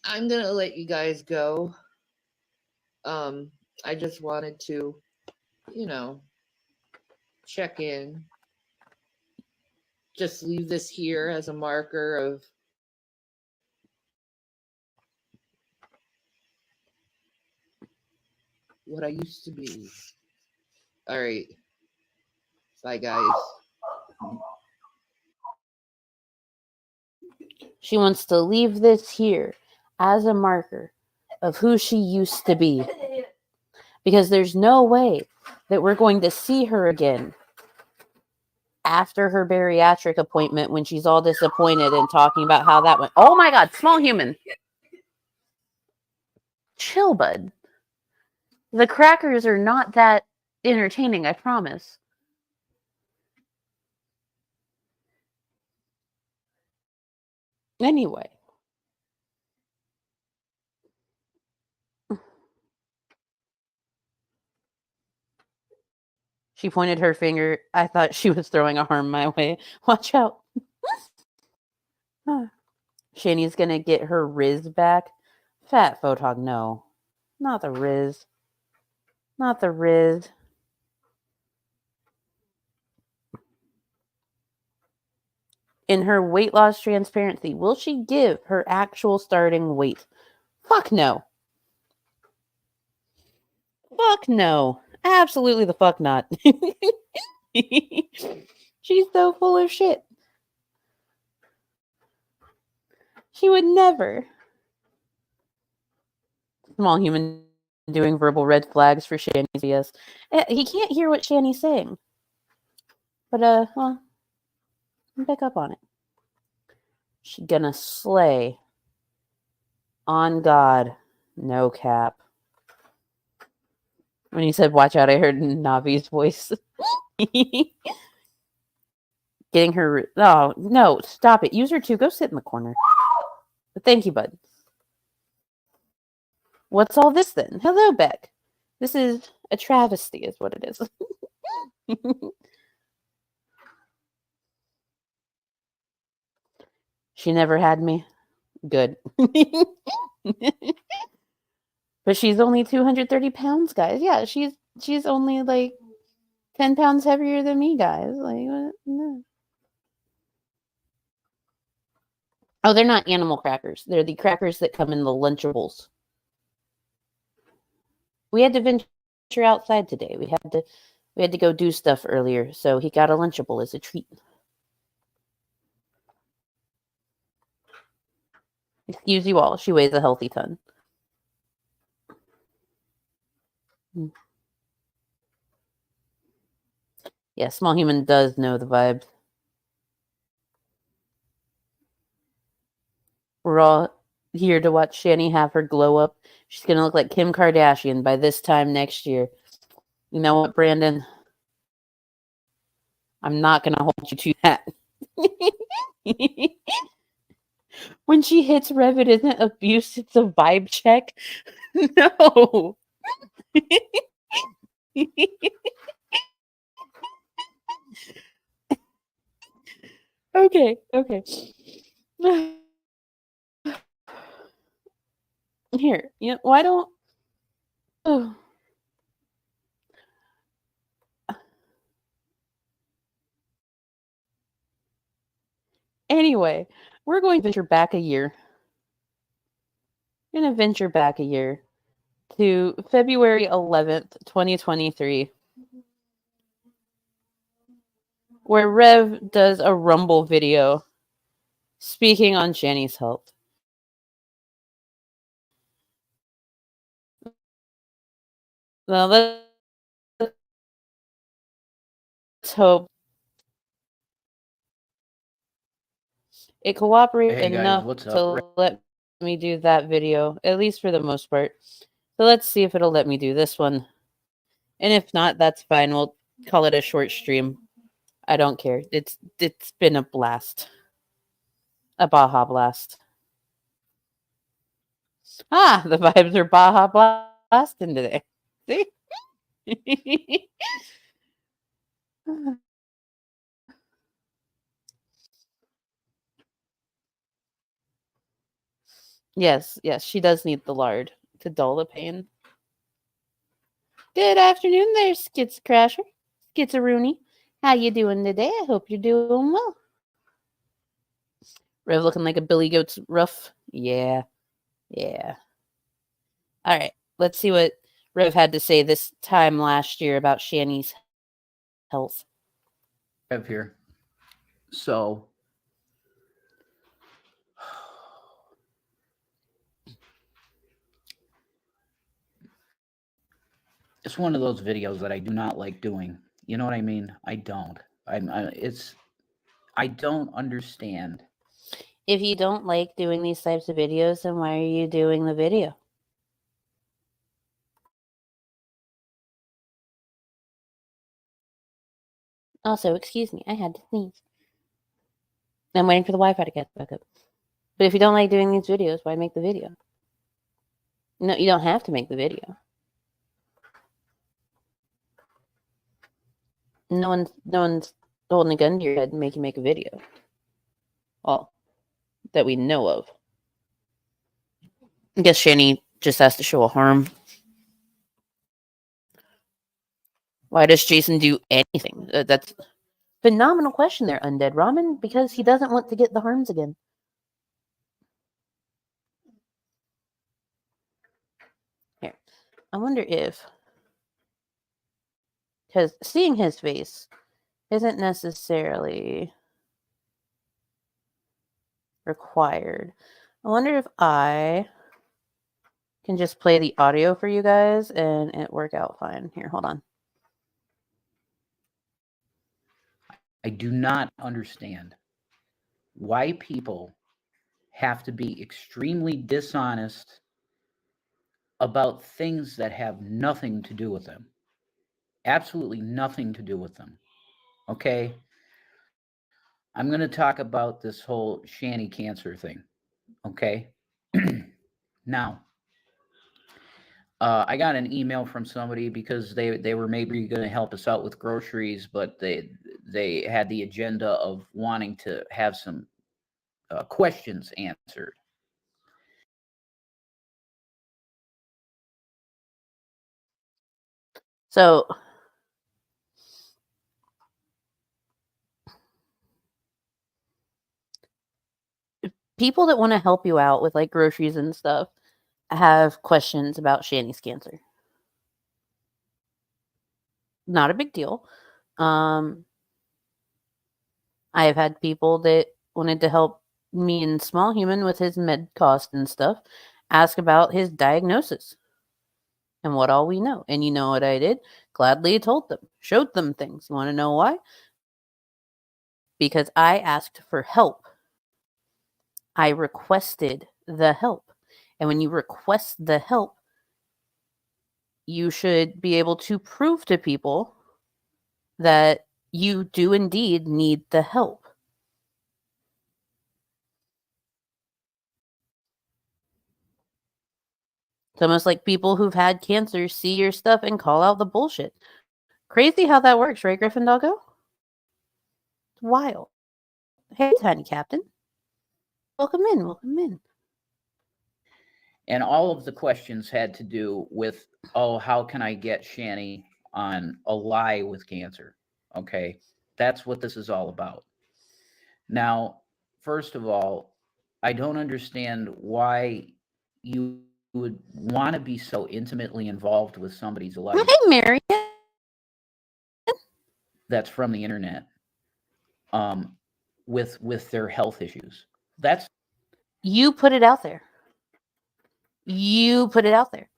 I'm gonna let you guys go. I just wanted to, check in. Just leave this here as a marker of what I used to be. All right. Bye, guys. She wants to leave this here as a marker of who she used to be. Because there's no way that we're going to see her again after her bariatric appointment when she's all disappointed and talking about how that went. Oh my god, small human. Chill, bud. The crackers are not that entertaining, I promise. Anyway. She pointed her finger. I thought she was throwing a arm my way. Watch out. Shanny's gonna get her Riz back. Fat photog, no. Not the Riz. Not the Riz. In her weight loss transparency, will she give her actual starting weight? Fuck no. Fuck no. Absolutely the fuck not. She's so full of shit. She would never. Small human doing verbal red flags for Shanny's BS. He can't hear what Shanny's saying. But, well, pick up on it. She gonna slay. On God. No cap. When he said, watch out, I heard Navi's voice. Getting her... Oh, no, stop it. Use her too. Go sit in the corner. But thank you, bud. What's all this, then? Hello, Beck. This is a travesty, is what it is. She never had me. Good. But she's only 230 pounds, guys. Yeah, she's only like 10 pounds heavier than me, guys. Like, what? No. Oh, they're not animal crackers. They're the crackers that come in the Lunchables. We had to venture outside today. We had to go do stuff earlier, so he got a Lunchable as a treat. Excuse you all. She weighs a healthy ton. Yeah, small human does know the vibes. We're all here to watch Shanny have her glow up. She's going to look like Kim Kardashian by this time next year. You know what, Brandon? I'm not going to hold you to that. When she hits Rev, it isn't abuse, it's a vibe check. No. Okay. Here, why don't... Oh. Anyway, we're going to venture back a year. We're going to venture back a year to February 11th, 2023, where Rev does a Rumble video speaking on Shanny's health. Now, let's hope it cooperates Hey guys, enough what's to up? let me do that video, at least for the most part. So let's see if it'll let me do this one. And if not, that's fine. We'll call it a short stream. I don't care. It's been a blast. A Baja blast. Ah, the vibes are Baja blasting today. See? Yes, she does need the lard to dull the pain. Good afternoon there, Skits Crasher. Skitsaroony. How you doing today? I hope you're doing well. Rev looking like a Billy Goat's ruff. Yeah. Alright, let's see what Rev had to say this time last year about Shanny's health. Rev here. So, it's one of those videos that I do not like doing. You know what I mean? I don't. I don't understand. If you don't like doing these types of videos, then why are you doing the video? Also, excuse me, I had to sneeze. I'm waiting for the Wi-Fi to get back up. But if you don't like doing these videos, why make the video? No, you don't have to make the video. No one's holding a gun to your head and make you make a video. Well, that we know of. I guess Shanny just has to show a harm. Why does Jason do anything? That's a phenomenal question there, Undead Ramen, because he doesn't want to get the harms again. Here. I wonder if... Because seeing his face isn't necessarily required. I wonder if I can just play the audio for you guys and it work out fine. Here, hold on. I do not understand why people have to be extremely dishonest about things that have nothing to do with them. Absolutely nothing to do with them. Okay? I'm going to talk about this whole Shanny cancer thing. Okay? Now, I got an email from somebody because they were maybe going to help us out with groceries, but they had the agenda of wanting to have some questions answered. So, people that want to help you out with like groceries and stuff have questions about Shanny's cancer. Not a big deal. I have had people that wanted to help me and Small Human with his med cost and stuff ask about his diagnosis and what all we know. And you know what I did? Gladly told them, showed them things. You want to know why? Because I asked for help. I requested the help. And when you request the help, you should be able to prove to people that you do indeed need the help. It's almost like people who've had cancer see your stuff and call out the bullshit. Crazy how that works, right, Griffin Doggo? It's wild. Hey, Tiny Captain. Welcome in, welcome in. And all of the questions had to do with, oh, how can I get Shanny on a lie with cancer? Okay, that's what this is all about. Now, first of all, I don't understand why you would want to be so intimately involved with somebody's life. Hey, Marion. That's from the internet, with their health issues. That's you put it out there. You put it out there.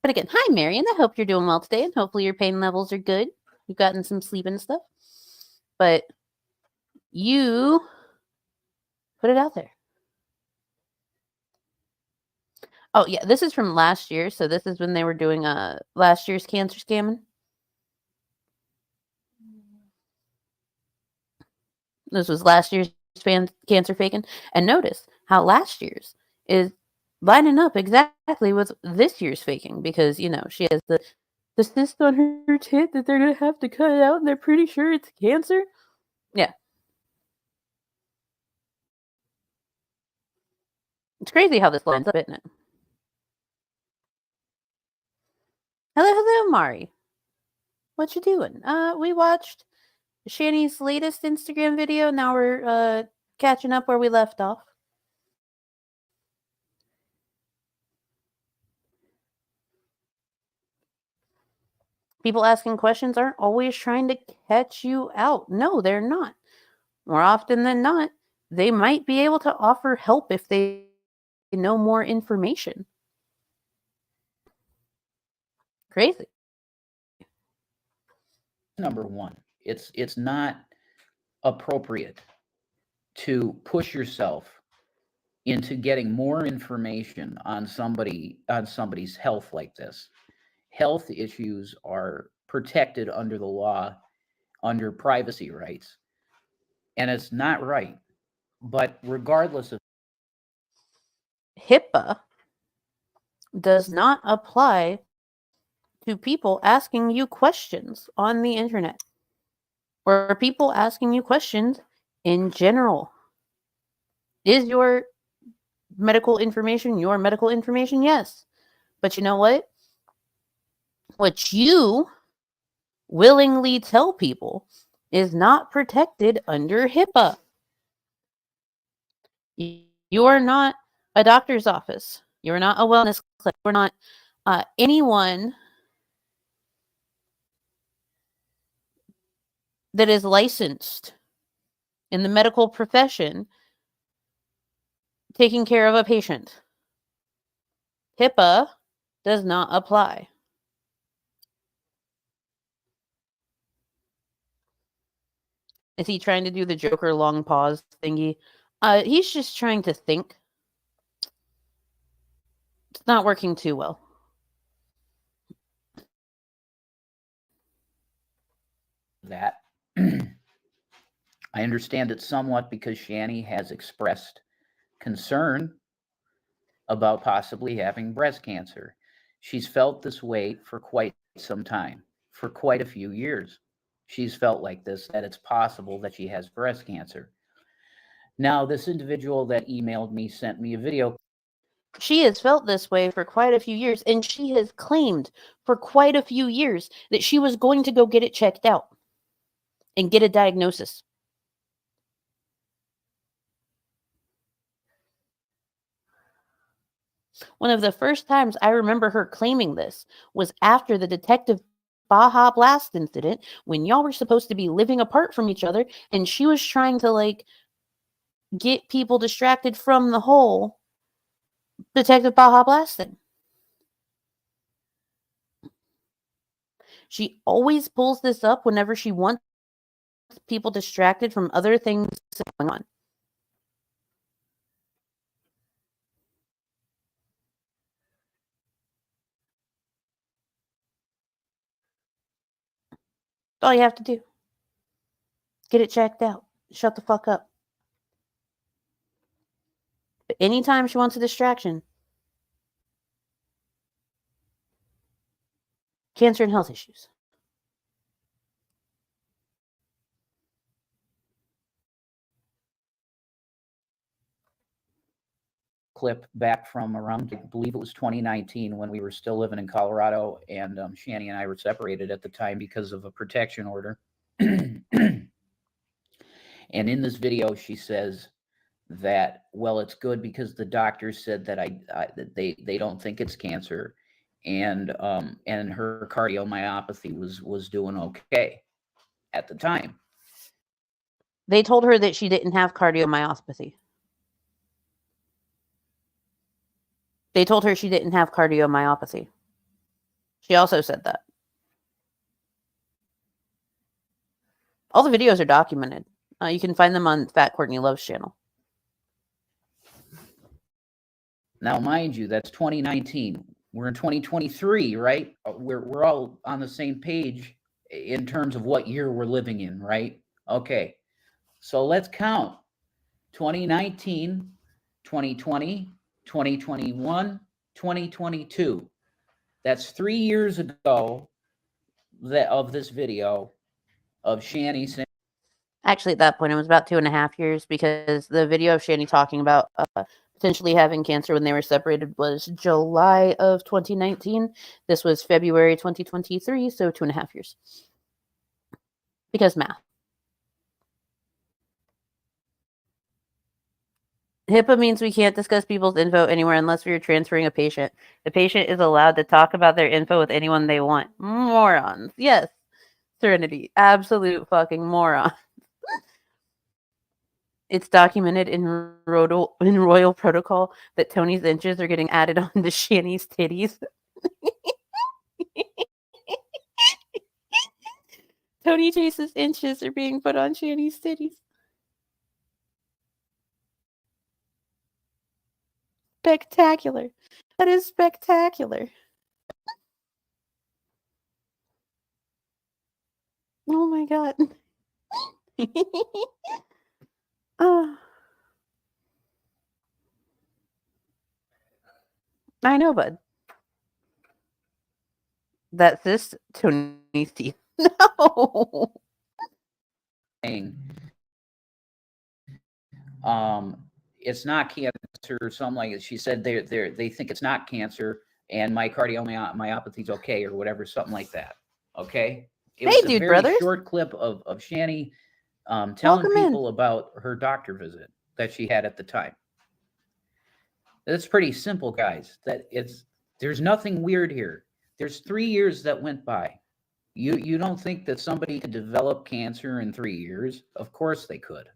But again, hi, Marion. I hope you're doing well today, and hopefully your pain levels are good. You've gotten some sleep and stuff. But you put it out there. Oh, yeah, this is from last year. So this is when they were doing last year's cancer scamming. This was last year's cancer faking. And notice how last year's is lining up exactly with this year's faking, because, you know, she has the cyst on her tit that they're going to have to cut it out, and they're pretty sure it's cancer. Yeah. It's crazy how this lines up, isn't it? Hello, Mari. What you doing? We watched Shanny's latest Instagram video. Now we're catching up where we left off. People asking questions aren't always trying to catch you out. No, they're not. More often than not, they might be able to offer help if they know more information. Crazy. Number one. It's not appropriate to push yourself into getting more information on somebody's health like this. Health issues are protected under the law, under privacy rights, and it's not right. But regardless of HIPAA does not apply to people asking you questions on the internet, or people asking you questions in general. Is your medical information your medical information? Yes. But you know what? What you willingly tell people is not protected under HIPAA. You are not a doctor's office. You're not a wellness clinic. You're not anyone that is licensed in the medical profession taking care of a patient. HIPAA does not apply. Is he trying to do the Joker long pause thingy? He's just trying to think. It's not working too well. that, I understand it somewhat because Shanny has expressed concern about possibly having breast cancer. She's felt this way for quite some time, for quite a few years. She's felt like this, that it's possible that she has breast cancer. Now, this individual that emailed me sent me a video. She has felt this way for quite a few years, and she has claimed for quite a few years that she was going to go get it checked out and get a diagnosis. One of the first times I remember her claiming this was after the Detective Baja Blast incident, when y'all were supposed to be living apart from each other, and she was trying to get people distracted from the whole Detective Baja Blast thing. She always pulls this up whenever she wants people distracted from other things going on. That's all you have to do. Get it checked out. Shut the fuck up. But anytime she wants a distraction, cancer and health issues. Clip back from around, I believe it was 2019 when we were still living in Colorado, and Shanny and I were separated at the time because of a protection order. And in this video, she says that, well, it's good because the doctor said that that they don't think it's cancer, and her cardiomyopathy was doing okay at the time. They told her that she didn't have cardiomyopathy. They told her she didn't have cardiomyopathy. She also said that. All the videos are documented. You can find them on Fat Courtney Love's channel. Now, mind you, that's 2019. We're in 2023, right? We're all on the same page in terms of what year we're living in, right? Okay. So let's count. 2019, 2020, 2021, 2022. That's 3 years ago of this video of Shanny saying. Actually, at that point, it was about 2.5 years because the video of Shanny talking about potentially having cancer when they were separated was July of 2019. This was February 2023, so 2.5 years. Because math. HIPAA means we can't discuss people's info anywhere unless we are transferring a patient. The patient is allowed to talk about their info with anyone they want. Morons. Yes. Serenity. Absolute fucking morons. It's documented in royal protocol that Tony's inches are getting added on to Shanny's titties. Tony Chase's inches are being put on Shanny's titties. Spectacular. That is spectacular. Oh my god. I know, bud. That's this Tony's teeth. No. It's not cancer or something like it. She said they think it's not cancer and my cardiomyopathy is okay or whatever, something like that. Okay. It was a very short clip of Shanny telling people about her doctor visit that she had at the time. That's pretty simple, guys. There's nothing weird here. There's 3 years that went by. You don't think that somebody could develop cancer in 3 years? Of course they could.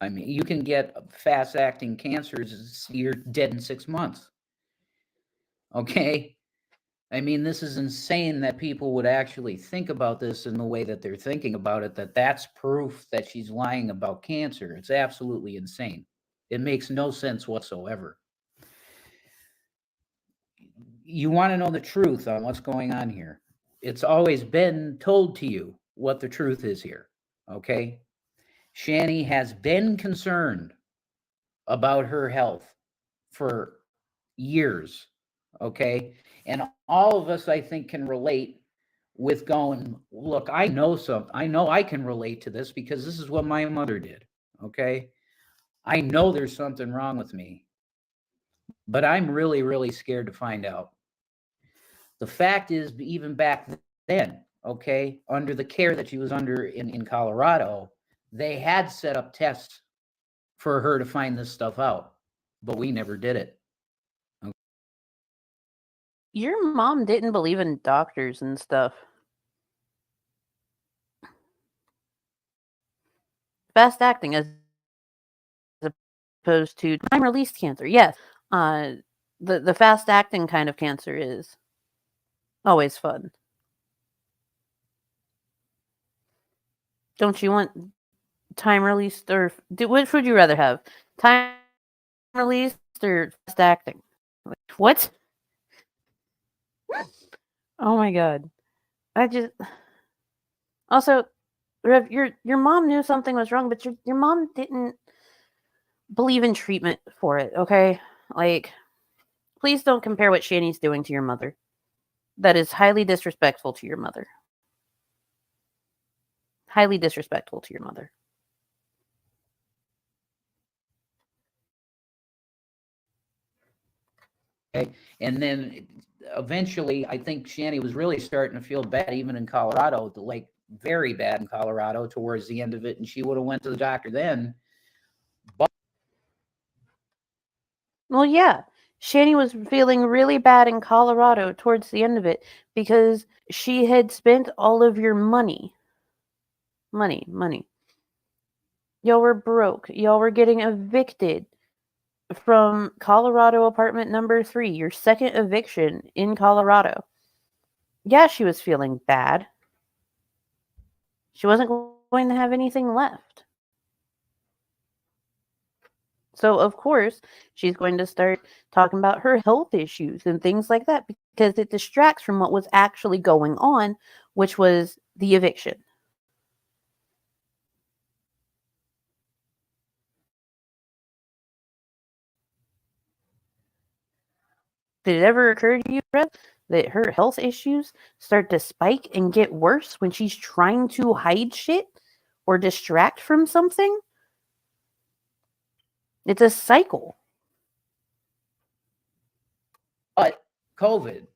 I mean, you can get fast-acting cancers, you're dead in 6 months. Okay? I mean, this is insane that people would actually think about this in the way that they're thinking about it, that's proof that she's lying about cancer. It's absolutely insane. It makes no sense whatsoever. You want to know the truth on what's going on here. It's always been told to you what the truth is here, okay? Shanny has been concerned about her health for years, okay? And all of us, I think, can relate with going, look, I know I can relate to this because this is what my mother did, okay? I know there's something wrong with me, but I'm really, really scared to find out. The fact is, even back then, okay, under the care that she was under in Colorado, they had set up tests for her to find this stuff out, but we never did it. Okay. Your mom didn't believe in doctors and stuff. Fast acting as opposed to time released cancer. Yes. The fast acting kind of cancer is always fun. Don't you want time released or which would you rather have? Time released or fast acting? What? Oh my god. Also, Rev, your mom knew something was wrong, but your mom didn't believe in treatment for it, okay? Like, please don't compare what Shanny's doing to your mother. That is highly disrespectful to your mother. Highly disrespectful to your mother. Okay. And then eventually, I think Shanny was really starting to feel bad, even in Colorado, like very bad in Colorado towards the end of it. And she would have went to the doctor then. Well, yeah. Shanny was feeling really bad in Colorado towards the end of it because she had spent all of your money. Money. Y'all were broke. Y'all were getting evicted from Colorado apartment number 3, your second eviction in Colorado. Yeah, she was feeling bad. She wasn't going to have anything left. So, of course, she's going to start talking about her health issues and things like that because it distracts from what was actually going on, which was the eviction. Did it ever occur to you, Brett, that her health issues start to spike and get worse when she's trying to hide shit or distract from something? It's a cycle. But COVID,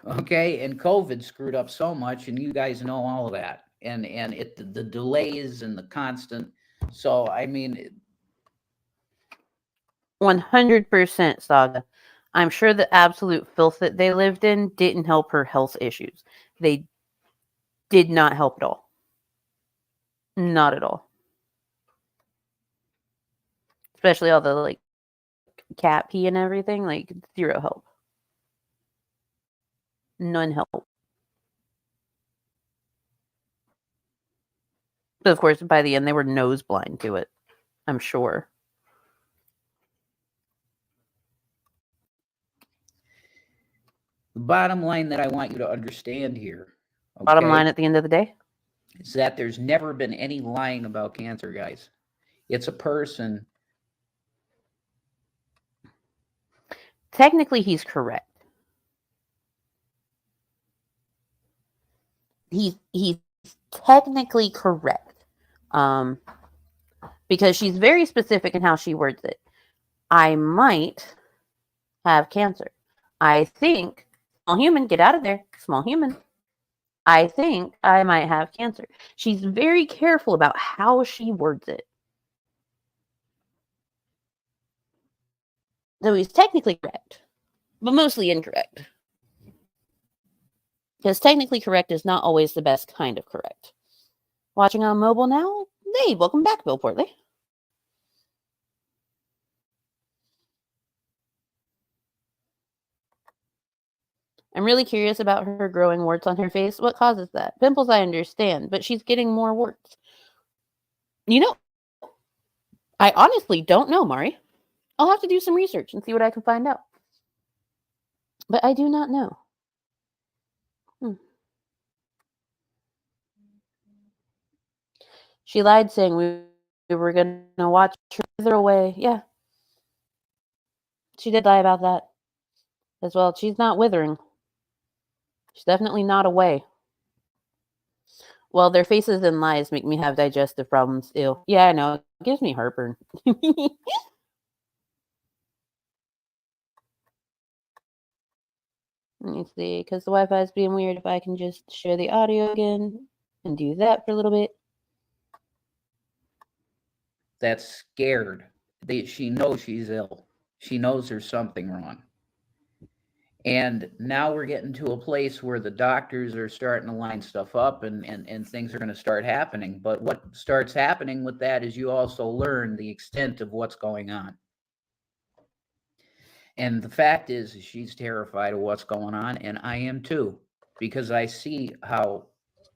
okay, and COVID screwed up so much, and you guys know all of that, and the delays and the constant. So I mean, 100% Saga. I'm sure the absolute filth that they lived in didn't help her health issues. They did not help at all. Not at all. Especially all the like cat pee and everything, like zero help. None help. But of course, by the end, they were nose blind to it. I'm sure. the bottom line that I want you to understand here, Bottom line at the end of the day? is that there's never been any lying about cancer, guys. It's a person. Technically, he's correct. He's technically correct. Because she's very specific in how she words it. I might have cancer. I think, small human, get out of there, small human. I think I might have cancer. She's very careful about how she words it. So he's technically correct, but mostly incorrect. Because technically correct is not always the best kind of correct. Watching on mobile now? Hey, welcome back, Bill Portley. I'm really curious about her growing warts on her face. What causes that? Pimples, I understand, but she's getting more warts. You know, I honestly don't know, Mari. I'll have to do some research and see what I can find out. But I do not know. She lied saying we were going to watch her wither away. Yeah. She did lie about that as well. She's not withering. She's definitely not away. Well, their faces and lies make me have digestive problems. Ew. Yeah, I know. It gives me heartburn. Let me see, because the Wi-Fi is being weird. If I can just share the audio again and do that for a little bit. That's scared. She knows she's ill. She knows there's something wrong. And now we're getting to a place where the doctors are starting to line stuff up and things are going to start happening. But what starts happening with that is you also learn the extent of what's going on. And the fact is she's terrified of what's going on, and I am too, because I see how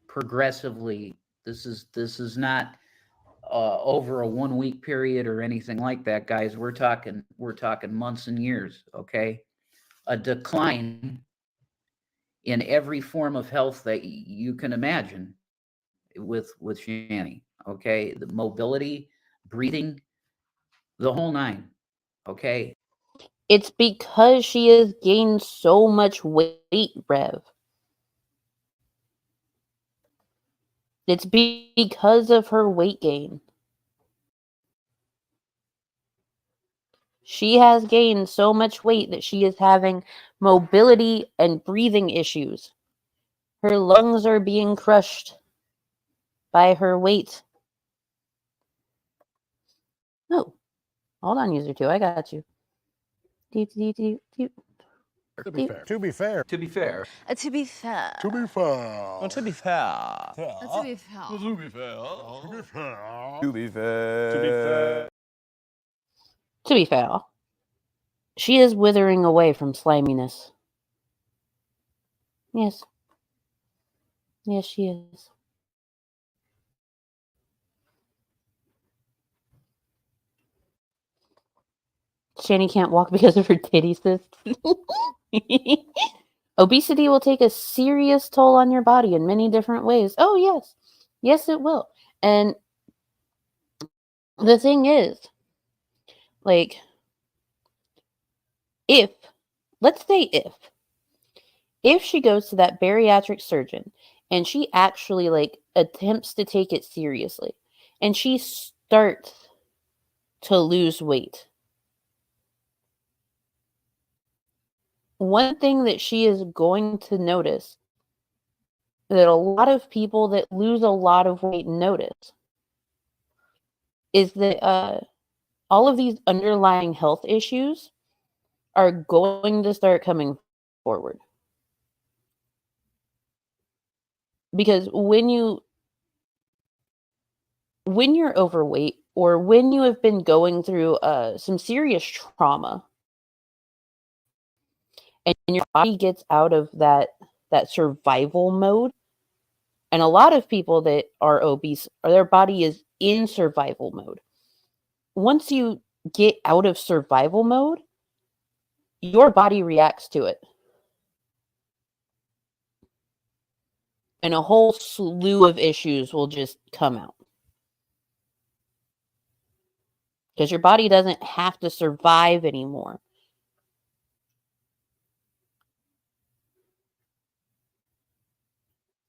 progressively this is not over a 1 week period or anything like that, guys. We're talking months and years. Okay, a decline in every form of health that you can imagine, with Shanny. Okay, the mobility, breathing, the whole nine. Okay, It's because she has gained so much weight, Rev. It's because of her weight gain. She has gained so much weight that she is having mobility and breathing issues. Her lungs are being crushed by her weight. Oh, hold on, user 2. I got you. To be fair. To be fair. To be fair. To be fair. To be fair. To be fair. To be fair. To be fair. To be fair. To be fair. To be fair. To be fair, she is withering away from sliminess. Yes. Yes, she is. Shanny can't walk because of her titty cyst. Obesity will take a serious toll on your body in many different ways. Oh, yes. Yes, it will. And the thing is, like, let's say if she goes to that bariatric surgeon and she actually, like, attempts to take it seriously and she starts to lose weight, one thing that she is going to notice that a lot of people that lose a lot of weight notice is that all of these underlying health issues are going to start coming forward. Because when you're overweight or when you have been going through some serious trauma and your body gets out of that survival mode, and a lot of people that are obese, their body is in survival mode. Once you get out of survival mode, your body reacts to it. And a whole slew of issues will just come out. Because your body doesn't have to survive anymore.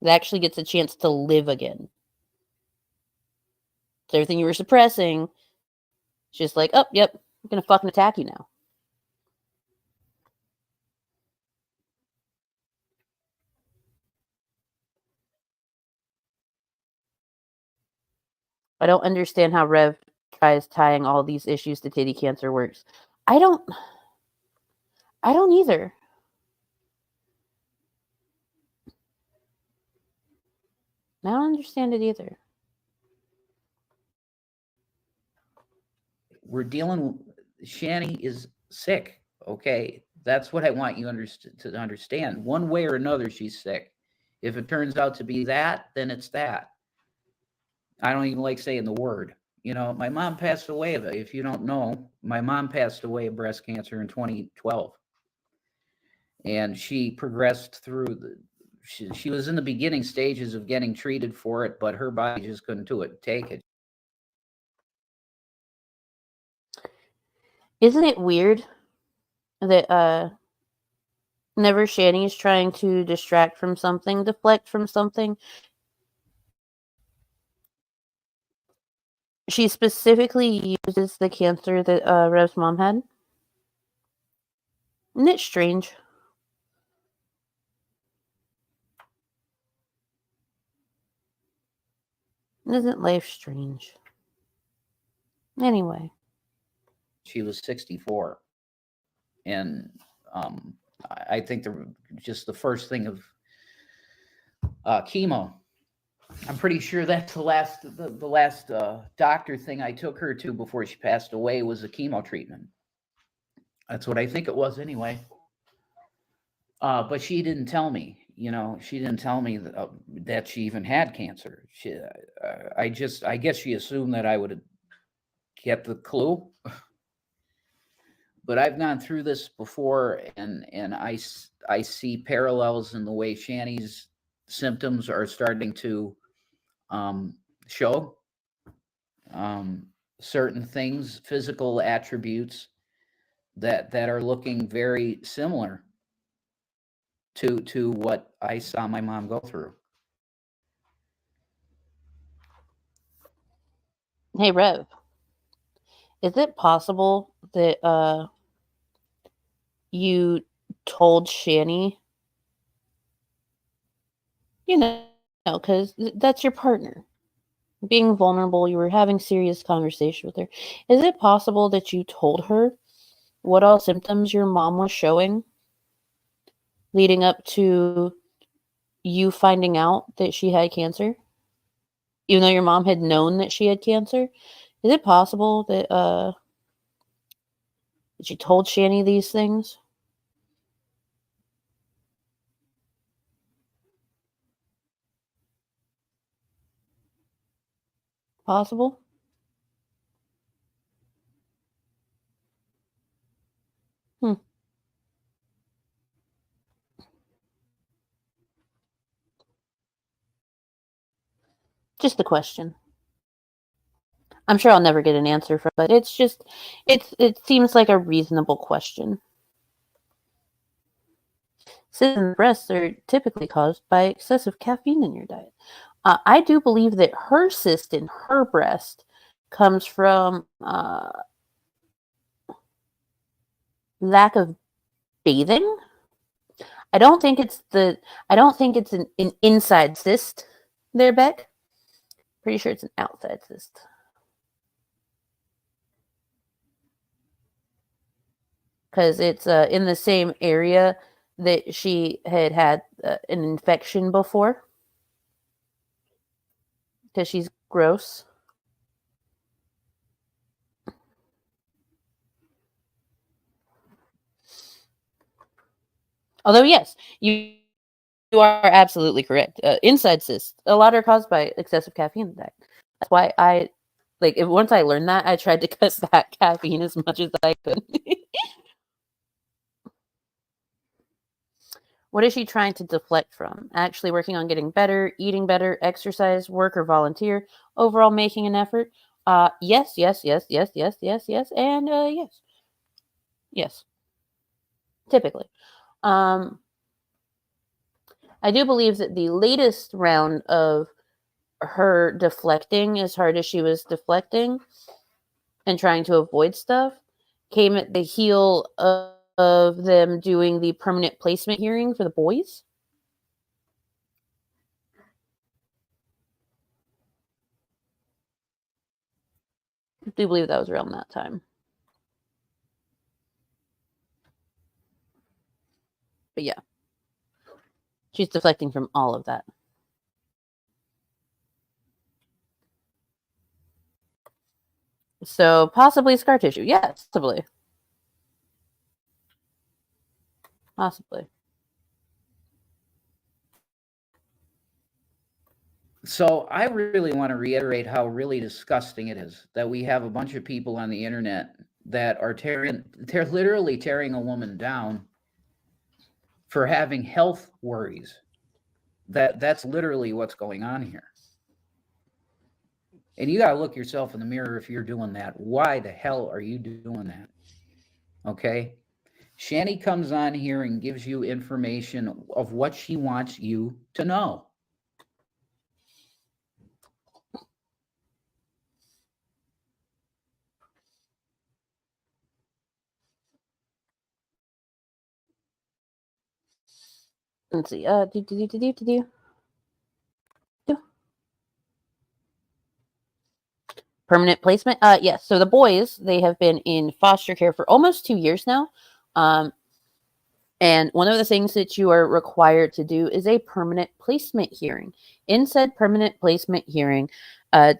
It actually gets a chance to live again. So everything you were suppressing, it's just like, oh, yep, I'm going to fucking attack you now. I don't understand how Rev tries tying all these issues to titty cancer works. I don't either. I don't understand it either. we're dealing. Shanny is sick. Okay, that's what I want you to understand. One way or another, she's sick. If it turns out to be that, then it's that. I don't even like saying the word. You know, my mom passed away of it. If you don't know, my mom passed away of breast cancer in 2012. And she progressed through she was in the beginning stages of getting treated for it, but her body just couldn't take it. Isn't it weird that whenever Shanny is trying to distract from something, deflect from something, she specifically uses the cancer that Rev's mom had? Isn't it strange? Isn't life strange? Anyway. She was 64. And I think just the first thing of chemo. I'm pretty sure that's the last doctor thing I took her to before she passed away was a chemo treatment. That's what I think it was anyway. But she didn't tell me. You know, she didn't tell me that she even had cancer. I guess she assumed that I would get the clue. But I've gone through this before, and I see parallels in the way Shanny's symptoms are starting to show certain things, physical attributes that are looking very similar to what I saw my mom go through. Hey, Rev, is it possible that you told Shanny, you know, because that's your partner, being vulnerable, you were having serious conversation with her. Is it possible that you told her what all symptoms your mom was showing leading up to you finding out that she had cancer? Even though your mom had known that she had cancer? Is it possible that that you told Shanny these things? Possible? Hmm. Just a question. I'm sure I'll never get an answer from it, but it's just it seems like a reasonable question. Cysts in the breasts are typically caused by excessive caffeine in your diet. I do believe that her cyst in her breast comes from lack of bathing. I don't think it's an inside cyst there, Beck. Pretty sure it's an outside cyst. Because it's in the same area that she had an infection before. Because she's gross. Although, yes, you are absolutely correct. Inside cysts, a lot are caused by excessive caffeine in the diet. That's why once I learned that, I tried to cut back caffeine as much as I could. What is she trying to deflect from? Actually working on getting better, eating better, exercise, work, or volunteer, overall making an effort? Yes, yes, yes, yes, yes, yes, yes, and yes. Yes. Typically. I do believe that the latest round of her deflecting as hard as she was deflecting and trying to avoid stuff came at the heel of them doing the permanent placement hearing for the boys. I do believe that was around that time. But yeah. She's deflecting from all of that. So possibly scar tissue. Yes, possibly. Possibly. So I really want to reiterate how really disgusting it is that we have a bunch of people on the internet that are they're literally tearing a woman down for having health worries. That's literally what's going on here. And you got to look yourself in the mirror if you're doing that. Why the hell are you doing that? Okay? Shanny comes on here and gives you information of what she wants you to know. Let's see. Permanent placement? Yes. So the boys, they have been in foster care for almost 2 years now. And one of the things that you are required to do is a permanent placement hearing. In said permanent placement hearing,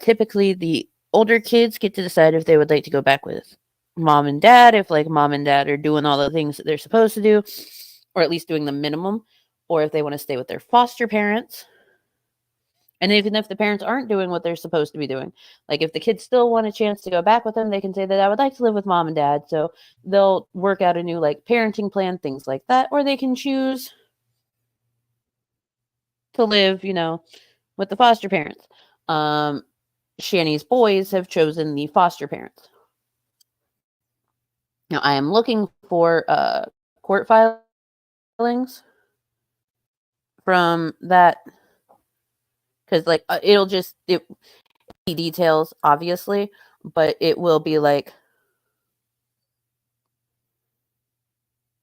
typically the older kids get to decide if they would like to go back with mom and dad, if like mom and dad are doing all the things that they're supposed to do, or at least doing the minimum, or if they want to stay with their foster parents. And even if the parents aren't doing what they're supposed to be doing, like if the kids still want a chance to go back with them, they can say that I would like to live with mom and dad. So they'll work out a new like parenting plan, things like that, or they can choose to live, with the foster parents. Shanny's boys have chosen the foster parents. Now, I am looking for court filings from that, because like it'll be details, obviously, but it will be like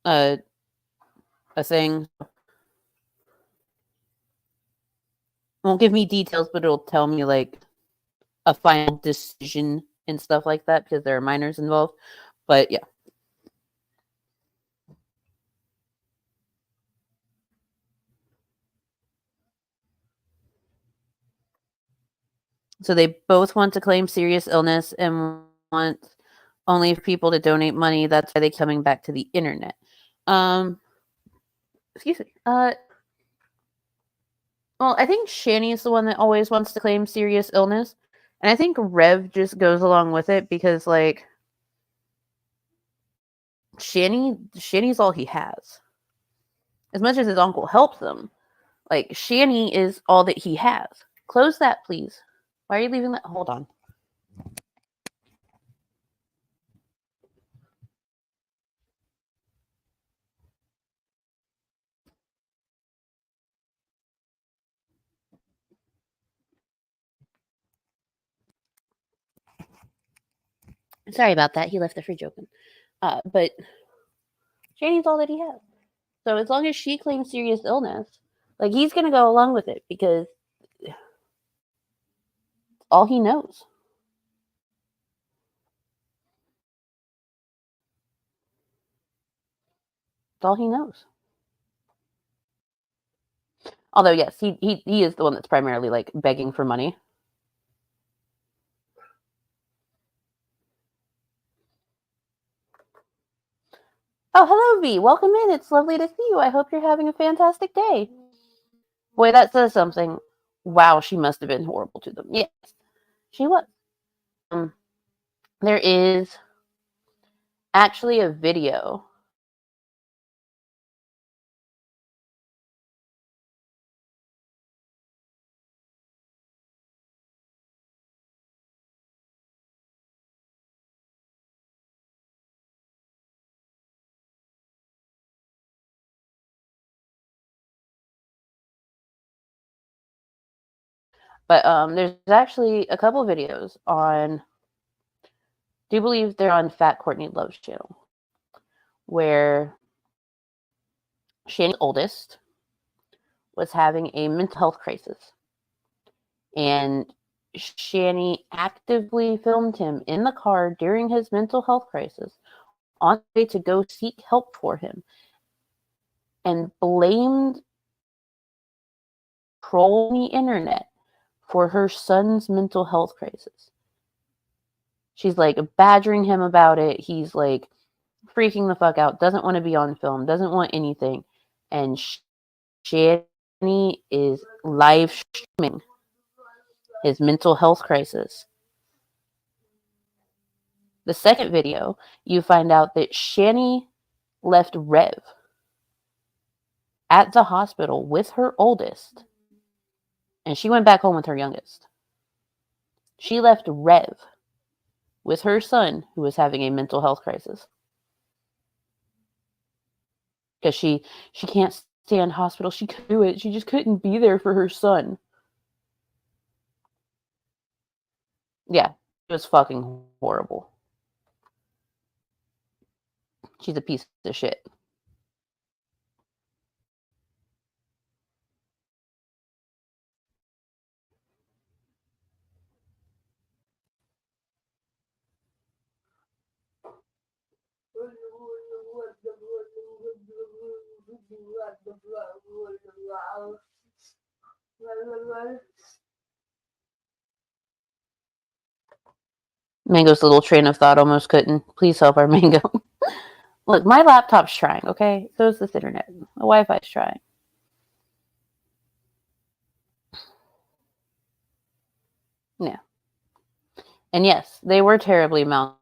a thing. Won't give me details, but it'll tell me like a final decision and stuff like that, because there are minors involved. But yeah. So they both want to claim serious illness and want only people to donate money. That's why they're coming back to the internet. Excuse me. Well, I think Shanny is the one that always wants to claim serious illness. And I think Rev just goes along with it because, like, Shanny's all he has. As much as his uncle helps him, like, Shanny is all that he has. Close that, please. Why are you leaving that? Hold on. Sorry about that. He left the fridge open. But Shanny's all that he has. So as long as she claims serious illness, like, he's going to go along with it because it's all he knows. It's all he knows. Although, yes, he is the one that's primarily, like, begging for money. Oh, hello, V. Welcome in. It's lovely to see you. I hope you're having a fantastic day. Boy, that says something. Wow, she must have been horrible to them. Yes, she was. There is actually a video. But there's actually a couple videos on, do believe they're on Fat Courtney Love's channel, where Shanny's oldest was having a mental health crisis. And Shanny actively filmed him in the car during his mental health crisis on the way to go seek help for him, and blamed trolling the internet for her son's mental health crisis. She's like badgering him about it. He's like freaking the fuck out, doesn't want to be on film, doesn't want anything. And Shanny is live streaming his mental health crisis. The second video, you find out that Shanny left Rev at the hospital with her oldest, and she went back home with her youngest. She left Rev with her son, who was having a mental health crisis, because she can't stand hospital. She couldn't do it. She just couldn't be there for her son. Yeah, it was fucking horrible. She's a piece of shit. Mango's little train of thought almost couldn't. Please help our Mango. Look, my laptop's trying, okay? So is this internet. The Wi-Fi's trying. Yeah. And yes, they were terribly malnourished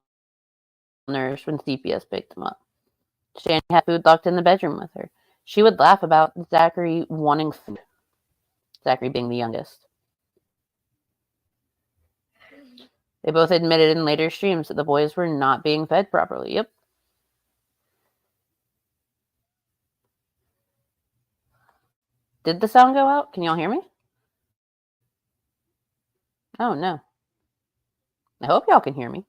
when CPS picked them up. Shanny had food locked in the bedroom with her. She would laugh about Zachary wanting food. Zachary being the youngest. They both admitted in later streams that the boys were not being fed properly. Yep. Did the sound go out? Can y'all hear me? Oh, no. I hope y'all can hear me.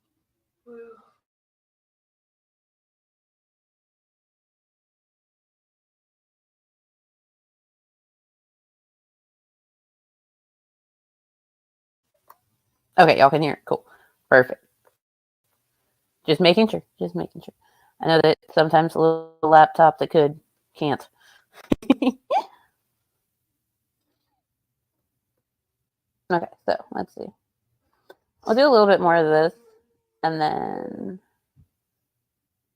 Okay, y'all can hear it. Cool. Perfect. Just making sure. Just making sure. I know that sometimes a little laptop that can't. Okay, so let's see. We'll do a little bit more of this, and then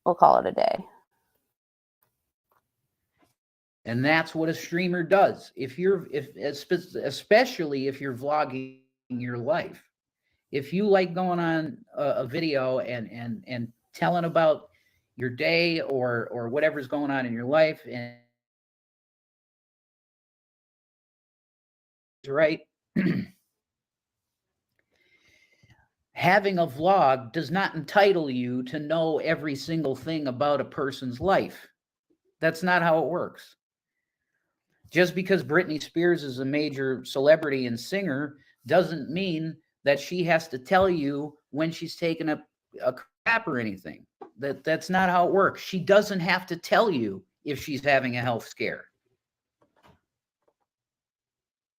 we'll call it a day. And that's what a streamer does. Especially if you're vlogging your life. If you like going on a video and telling about your day or whatever's going on in your life, and right, having a vlog does not entitle you to know every single thing about a person's life. That's not how it works. Just because Britney Spears is a major celebrity and singer doesn't mean that she has to tell you when she's taking a crap or anything. That's not how it works. She doesn't have to tell you if she's having a health scare.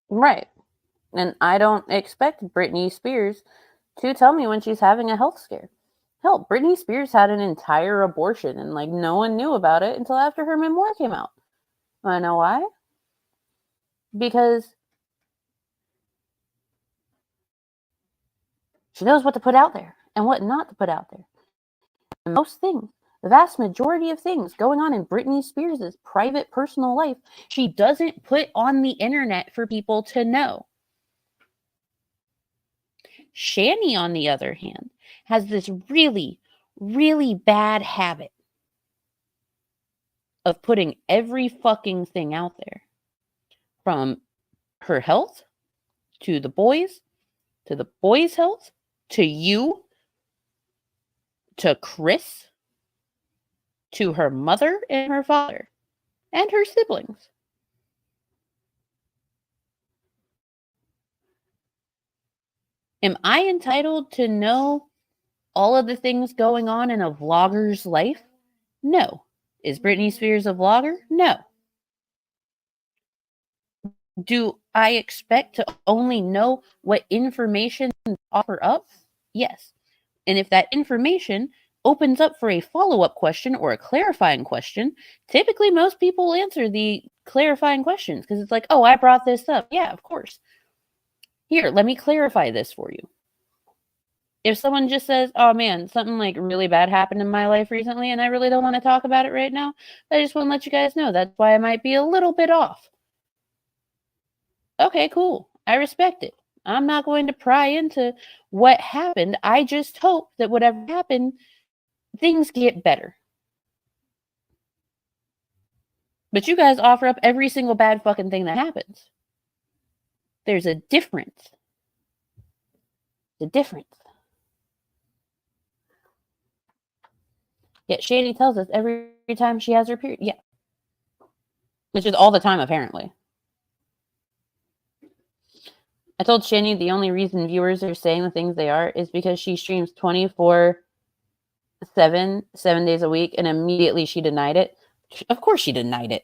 Right. And I don't expect Britney Spears to tell me when she's having a health scare. Hell, Britney Spears had an entire abortion and like no one knew about it until after her memoir came out. I know why? Because she knows what to put out there and what not to put out there. And most things, the vast majority of things going on in Britney Spears' private personal life, she doesn't put on the internet for people to know. Shanny, on the other hand, has this really, really bad habit of putting every fucking thing out there. From her health, to the boys' health, to you, to Chris, to her mother and her father, and her siblings. Am I entitled to know all of the things going on in a vlogger's life? No. Is Britney Spears a vlogger? No. Do I expect to only know what information to offer up? Yes. And if that information opens up for a follow-up question or a clarifying question, typically most people answer the clarifying questions because it's like, oh, I brought this up. Yeah, of course. Here, let me clarify this for you. If someone just says, oh man, something like really bad happened in my life recently and I really don't want to talk about it right now, I just want to let you guys know that's why I might be a little bit off. Okay, cool. I respect it. I'm not going to pry into what happened. I just hope that whatever happened, things get better. But you guys offer up every single bad fucking thing that happens. There's a difference. The difference. Yet Shanny tells us every time she has her period. Yeah. Which is all the time, apparently. I told Shanny the only reason viewers are saying the things they are is because she streams 24/7, 7 days a week, and immediately she denied it. Of course she denied it.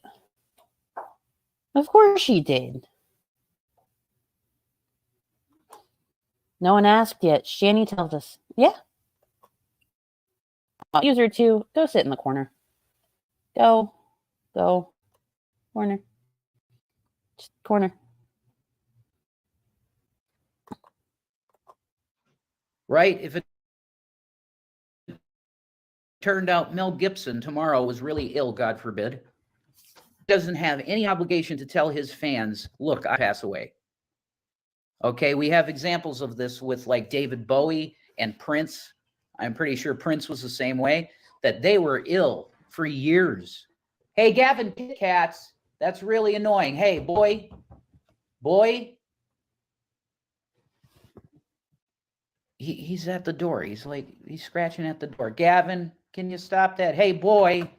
Of course she did. No one asked yet. Shanny tells us, yeah. User 2, go sit in the corner. Go. Corner. Just corner. Right? If it turned out Mel Gibson tomorrow was really ill, God forbid, he doesn't have any obligation to tell his fans, look, I pass away. Okay, we have examples of this with like David Bowie and Prince. I'm pretty sure Prince was the same way, that they were ill for years. Hey, Gavin Cats, that's really annoying. Hey, boy. he's at the door. He's scratching at the door. Gavin, can you stop that? Hey, boy.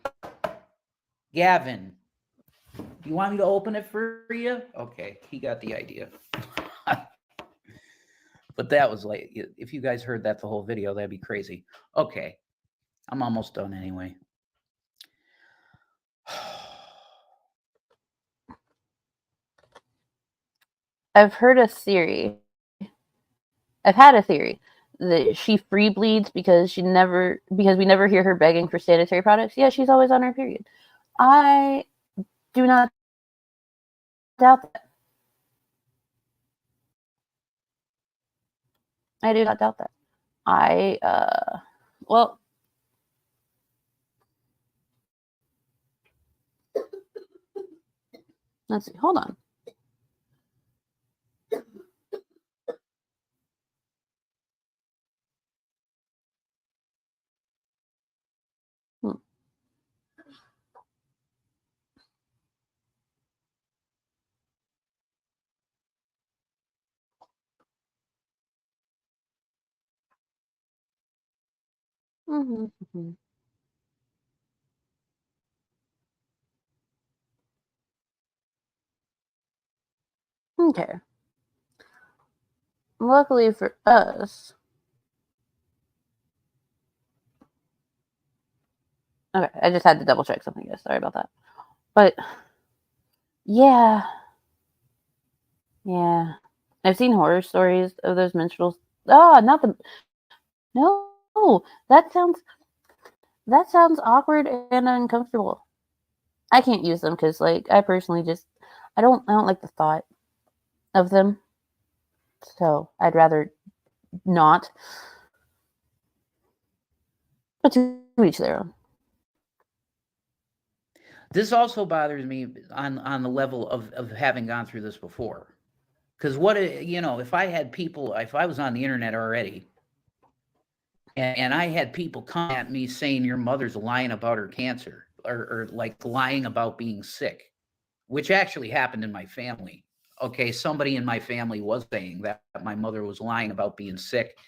Gavin, you want me to open it for you? Okay, he got the idea. But that was like, if you guys heard that the whole video, that'd be crazy. Okay, I'm almost done anyway. I've heard a theory. I've had a theory that she free bleeds because we never hear her begging for sanitary products. Yeah, she's always on her period. I do not doubt that. I do not doubt that. Well, let's see. Hold on. Mm-hmm. Okay. Luckily for us. Okay, I just had to double check something, guys. Sorry about that. But yeah. Yeah. I've seen horror stories of those minstrels. Oh, not the No. That sounds awkward and uncomfortable. I can't use them because I personally just I don't like the thought of them. So I'd rather not. But to each their own. This also bothers me on the level of having gone through this before. Because if I had people, if I was on the internet already, and I had people come at me saying your mother's lying about her cancer, or like lying about being sick, which actually happened in my family. Okay, somebody in my family was saying that my mother was lying about being sick,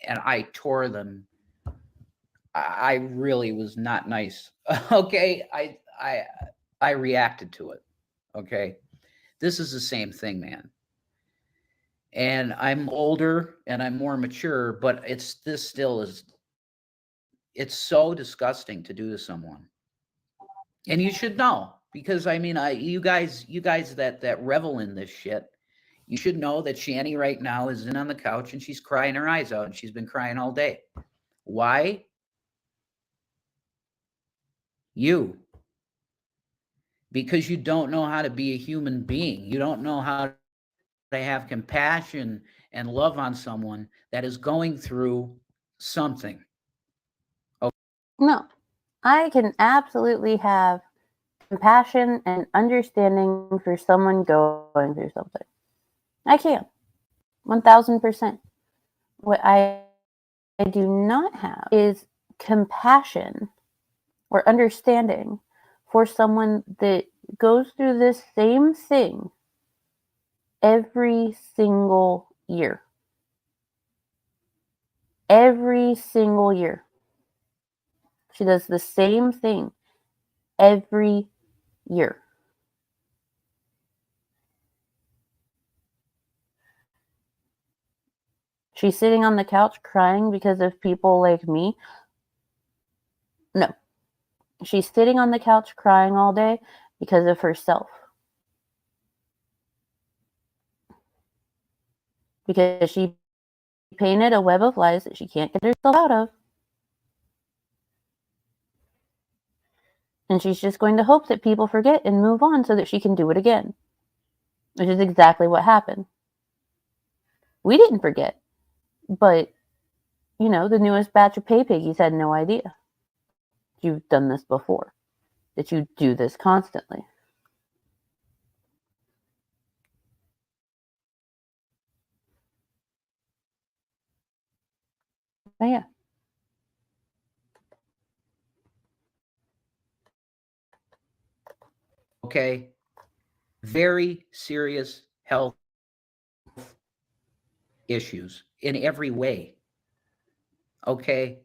and I tore them. I really was not nice. Okay, I reacted to it. Okay, this is the same thing, man. And I'm older and I'm more mature, but it's so disgusting to do to someone. And you should know, because I mean, you guys that revel in this shit, you should know that Shanny right now is in on the couch and she's crying her eyes out, and she's been crying all day. Why? Because you don't know how to be a human being. You don't know how to have compassion and love on someone that is going through something. No. I can absolutely have compassion and understanding for someone going through something. I can. 1000%. What I do not have is compassion or understanding for someone that goes through this same thing every single year. Every single year. She does the same thing every year. She's sitting on the couch crying because of people like me. No. She's sitting on the couch crying all day because of herself. Because she painted a web of lies that she can't get herself out of. And she's just going to hope that people forget and move on so that she can do it again. Which is exactly what happened. We didn't forget. But, the newest batch of pay piggies had no idea. You've done this before. That you do this constantly. But yeah. Okay. Very serious health issues in every way. Okay?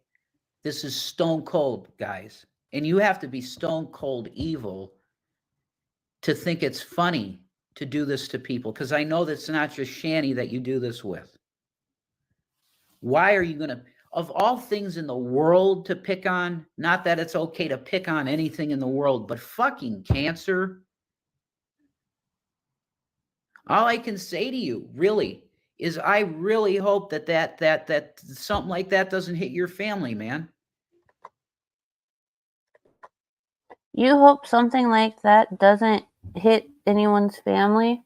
This is stone cold, guys. And you have to be stone cold evil to think it's funny to do this to people, because I know that's not just Shanny that you do this with. Why are you going to, of all things in the world to pick on, not that it's okay to pick on anything in the world, but fucking cancer? All I can say to you, really, is I really hope that something like that doesn't hit your family, man. You hope something like that doesn't hit anyone's family?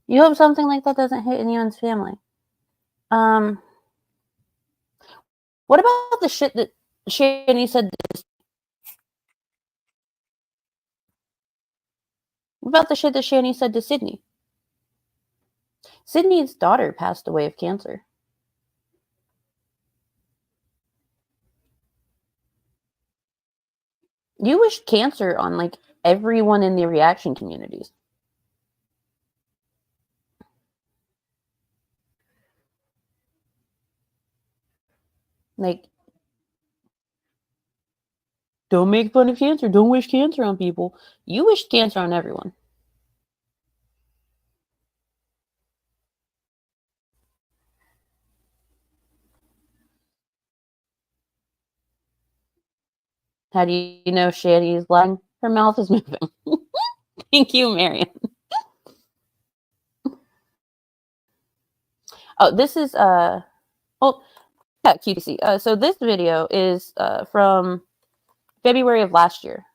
You hope something like that doesn't hit anyone's family. What about the shit that Shanny said? What about the shit that Shanny said to Sydney? Sydney's daughter passed away of cancer. You wished cancer on like everyone in the reaction communities. Like, don't make fun of cancer. Don't wish cancer on people. You wished cancer on everyone. How do you know Shanny's lying? Her mouth is moving. Thank you, Marion. Oh, this is yeah, QTC. So this video is from February of last year.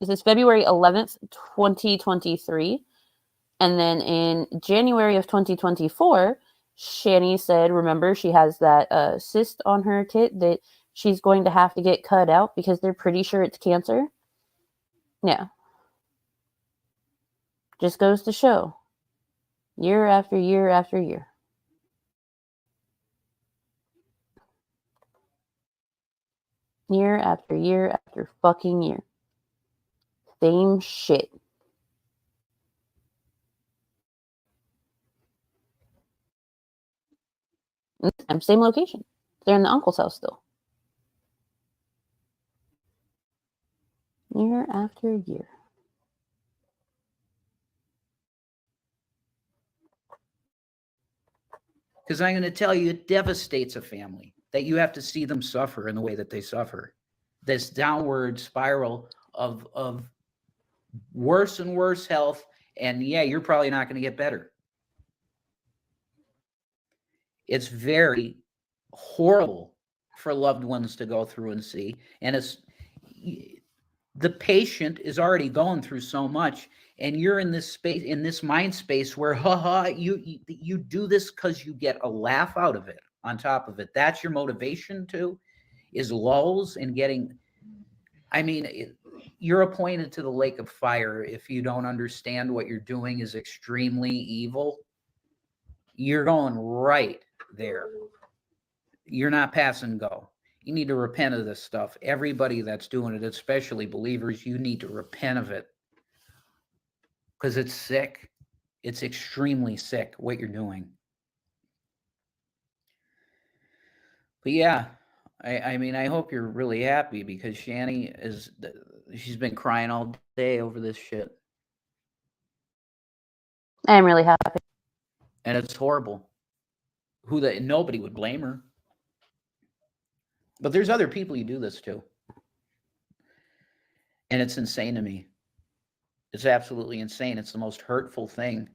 This is February 11th, 2023. And then in January of 2024, Shanny said, remember, she has that cyst on her tit that she's going to have to get cut out because they're pretty sure it's cancer. Yeah. Just goes to show. Year after year after year. Year after year after fucking year. Same shit. Same location. They're in the uncle's house still. Year after year. Because I'm going to tell you, it devastates a family that you have to see them suffer in the way that they suffer. This downward spiral of worse and worse health. And yeah, you're probably not going to get better. It's very horrible for loved ones to go through and see. And it's the patient is already going through so much, and you're in this space, in this mind space where you do this because you get a laugh out of it. On top of it, that's your motivation too, is lulls and getting. I mean, you're appointed to the lake of fire if you don't understand what you're doing is extremely evil. You're going right there. You're not passing go. You need to repent of this stuff. Everybody that's doing it, especially believers, you need to repent of it. Because it's sick. It's extremely sick what you're doing. But yeah, I mean, I hope you're really happy because Shanny she's been crying all day over this shit. I'm really happy. And it's horrible. Nobody would blame her. But there's other people you do this to. And it's insane to me. It's absolutely insane. It's the most hurtful thing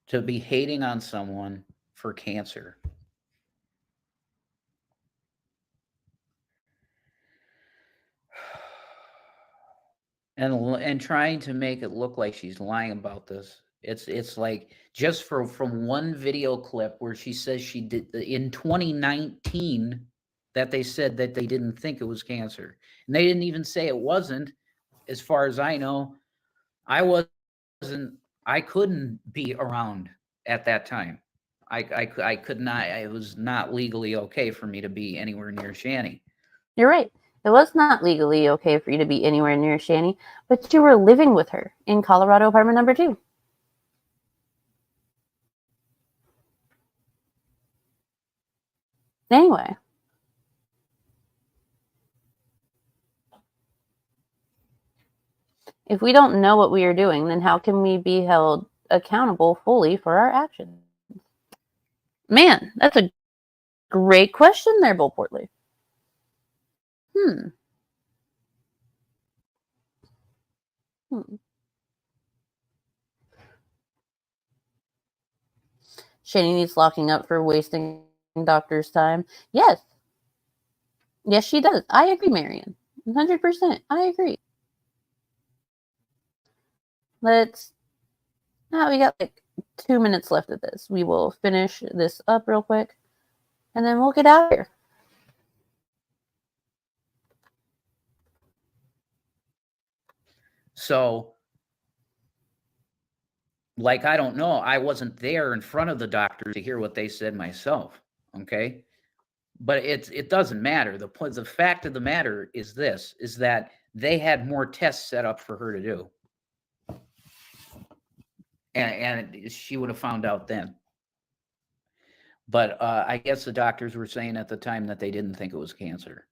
to be hating on someone for cancer. And trying to make it look like she's lying about this. It's like just from one video clip where she says she did in 2019 that they said that they didn't think it was cancer. And they didn't even say it wasn't. As far as I know, I couldn't be around at that time. I could not, it was not legally okay for me to be anywhere near Shanny. You're right. It was not legally okay for you to be anywhere near Shanny, but you were living with her in Colorado apartment number 2. Anyway. If we don't know what we are doing, then how can we be held accountable fully for our actions? Man, that's a great question there, Bull Portly. Shanny needs locking up for wasting doctor's time. Yes. Yes, she does. I agree, Marion. 100%. I agree. We got like 2 minutes left of this. We will finish this up real quick, and then we'll get out of here. So, like, I don't know. I wasn't there in front of the doctor to hear what they said myself. Okay. But it doesn't matter. The fact of the matter is this, is that they had more tests set up for her to do. And she would have found out then. But I guess the doctors were saying at the time that they didn't think it was cancer.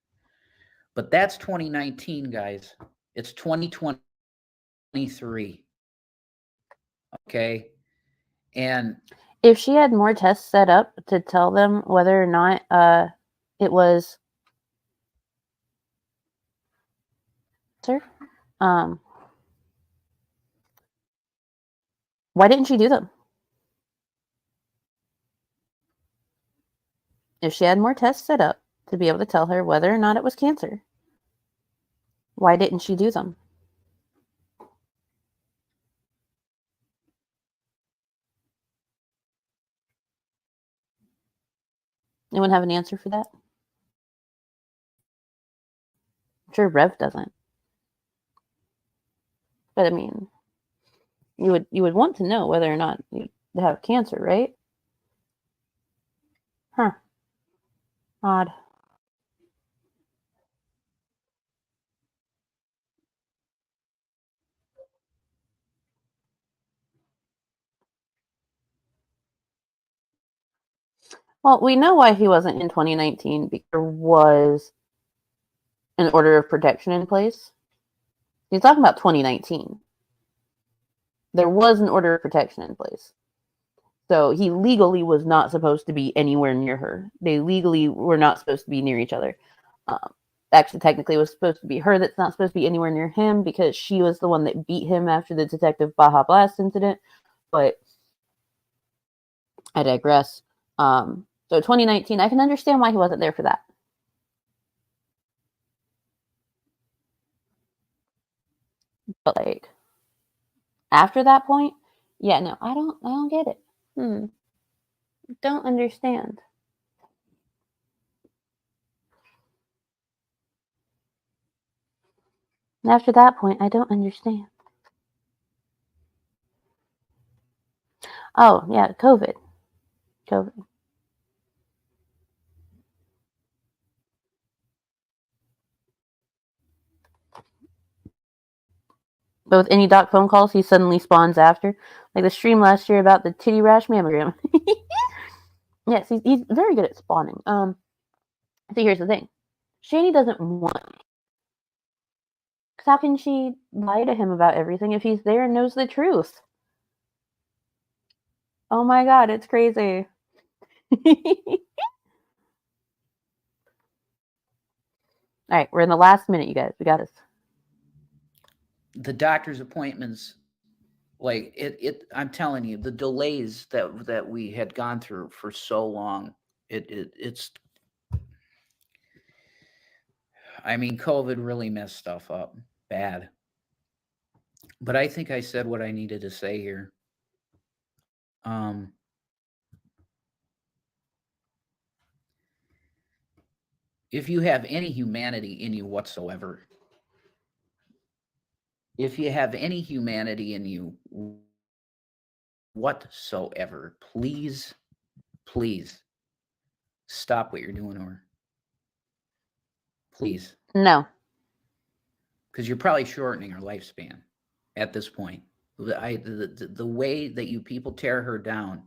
But that's 2019, guys. It's 2023. Okay. And if she had more tests set up to tell them whether or not it was why didn't she do them? If she had more tests set up to be able to tell her whether or not it was cancer, why didn't she do them? Anyone have an answer for that? I'm sure Rev doesn't. But I mean, you would want to know whether or not you have cancer, right? Huh. Odd. Well, we know why he wasn't in 2019 because there was an order of protection in place. He's talking about 2019. There was an order of protection in place. So he legally was not supposed to be anywhere near her. They legally were not supposed to be near each other. Actually, technically, it was supposed to be her that's not supposed to be anywhere near him because she was the one that beat him after the Detective Baja Blast incident. But I digress. So 2019, I can understand why he wasn't there for that. But like after that point, yeah, no, I don't get it. Don't understand. After that point, I don't understand. Oh, yeah, COVID. But with any doc phone calls, he suddenly spawns after. Like the stream last year about the titty rash mammogram. Yes, he's very good at spawning. So here's the thing. Shanny doesn't want. Because how can she lie to him about everything if he's there and knows the truth? Oh my god, it's crazy. Alright, we're in the last minute, you guys. We got this. The doctor's appointments, like I'm telling you, the delays that we had gone through for so long, it's I mean, COVID really messed stuff up bad. But I think I said what I needed to say here. If you have any humanity in you whatsoever, please stop what you're doing, or please. No. Because you're probably shortening her lifespan at this point. The way that you people tear her down,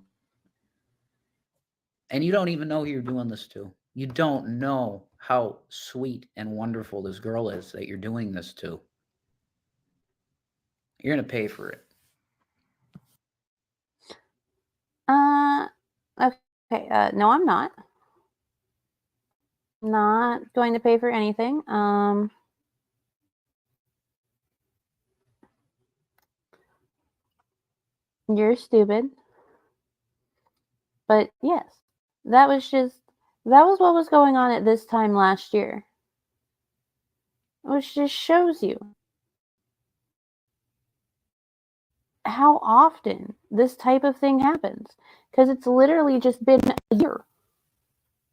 and you don't even know who you're doing this to. You don't know how sweet and wonderful this girl is that you're doing this to. You're going to pay for it. Okay. No, I'm not. Not going to pay for anything. You're stupid. But yes, that was what was going on at this time last year. Which just shows you how often this type of thing happens. Because it's literally just been a year.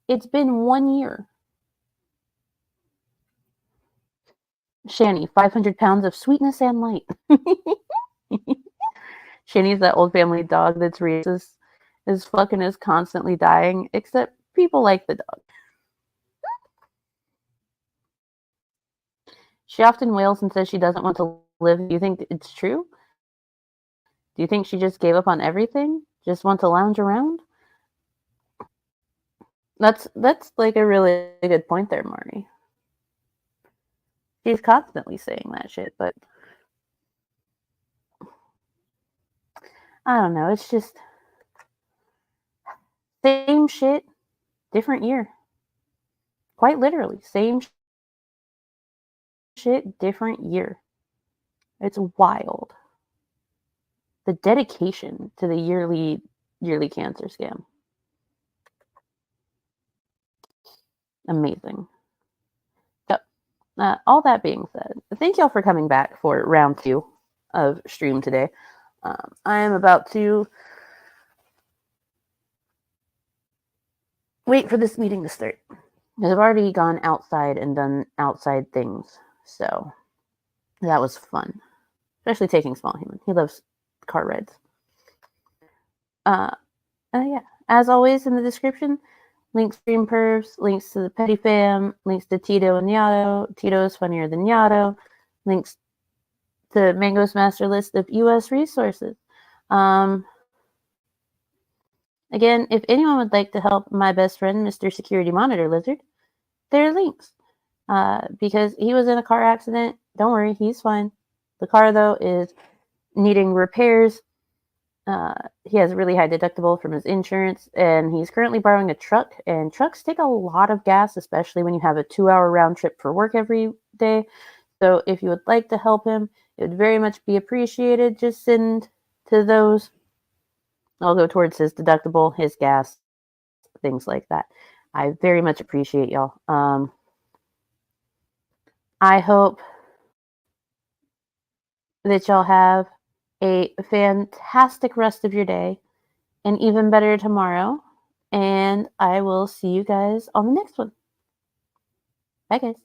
It's been 1 year. Shanny, 500 pounds of sweetness and light. Shanny's that old family dog that's racist as fuck and is constantly dying, except people like the dog. She often wails and says she doesn't want to live. Do you think it's true? Do you think she just gave up on everything? Just want to lounge around? That's like a really good point there, Marty. She's constantly saying that shit, but I don't know. It's just same shit, different year. Quite literally, same shit, different year. It's wild. The dedication to the yearly cancer scam. Amazing. So, all that being said, thank y'all for coming back for round 2 of stream today. I am about to wait for this meeting to start. Because I've already gone outside and done outside things. So, that was fun. Especially taking Small Human. He loves car rides. Yeah. As always, in the description, links to Stream Pervs, links to the Petty Fam, links to Tito and Yato. Tito is funnier than Yato. Links to Mango's master list of US resources. Again, if anyone would like to help my best friend, Mr. Security Monitor Lizard, there are links. Because he was in a car accident. Don't worry, he's fine. The car, though, is needing repairs. He has a really high deductible from his insurance, and he's currently borrowing a truck, and trucks take a lot of gas, especially when you have a 2-hour round trip for work every day. So if you would like to help him, it would very much be appreciated. Just send to those. I'll go towards his deductible, his gas, things like that. I very much appreciate y'all. I hope that y'all have a fantastic rest of your day, and even better tomorrow. And I will see you guys on the next one. Bye, guys.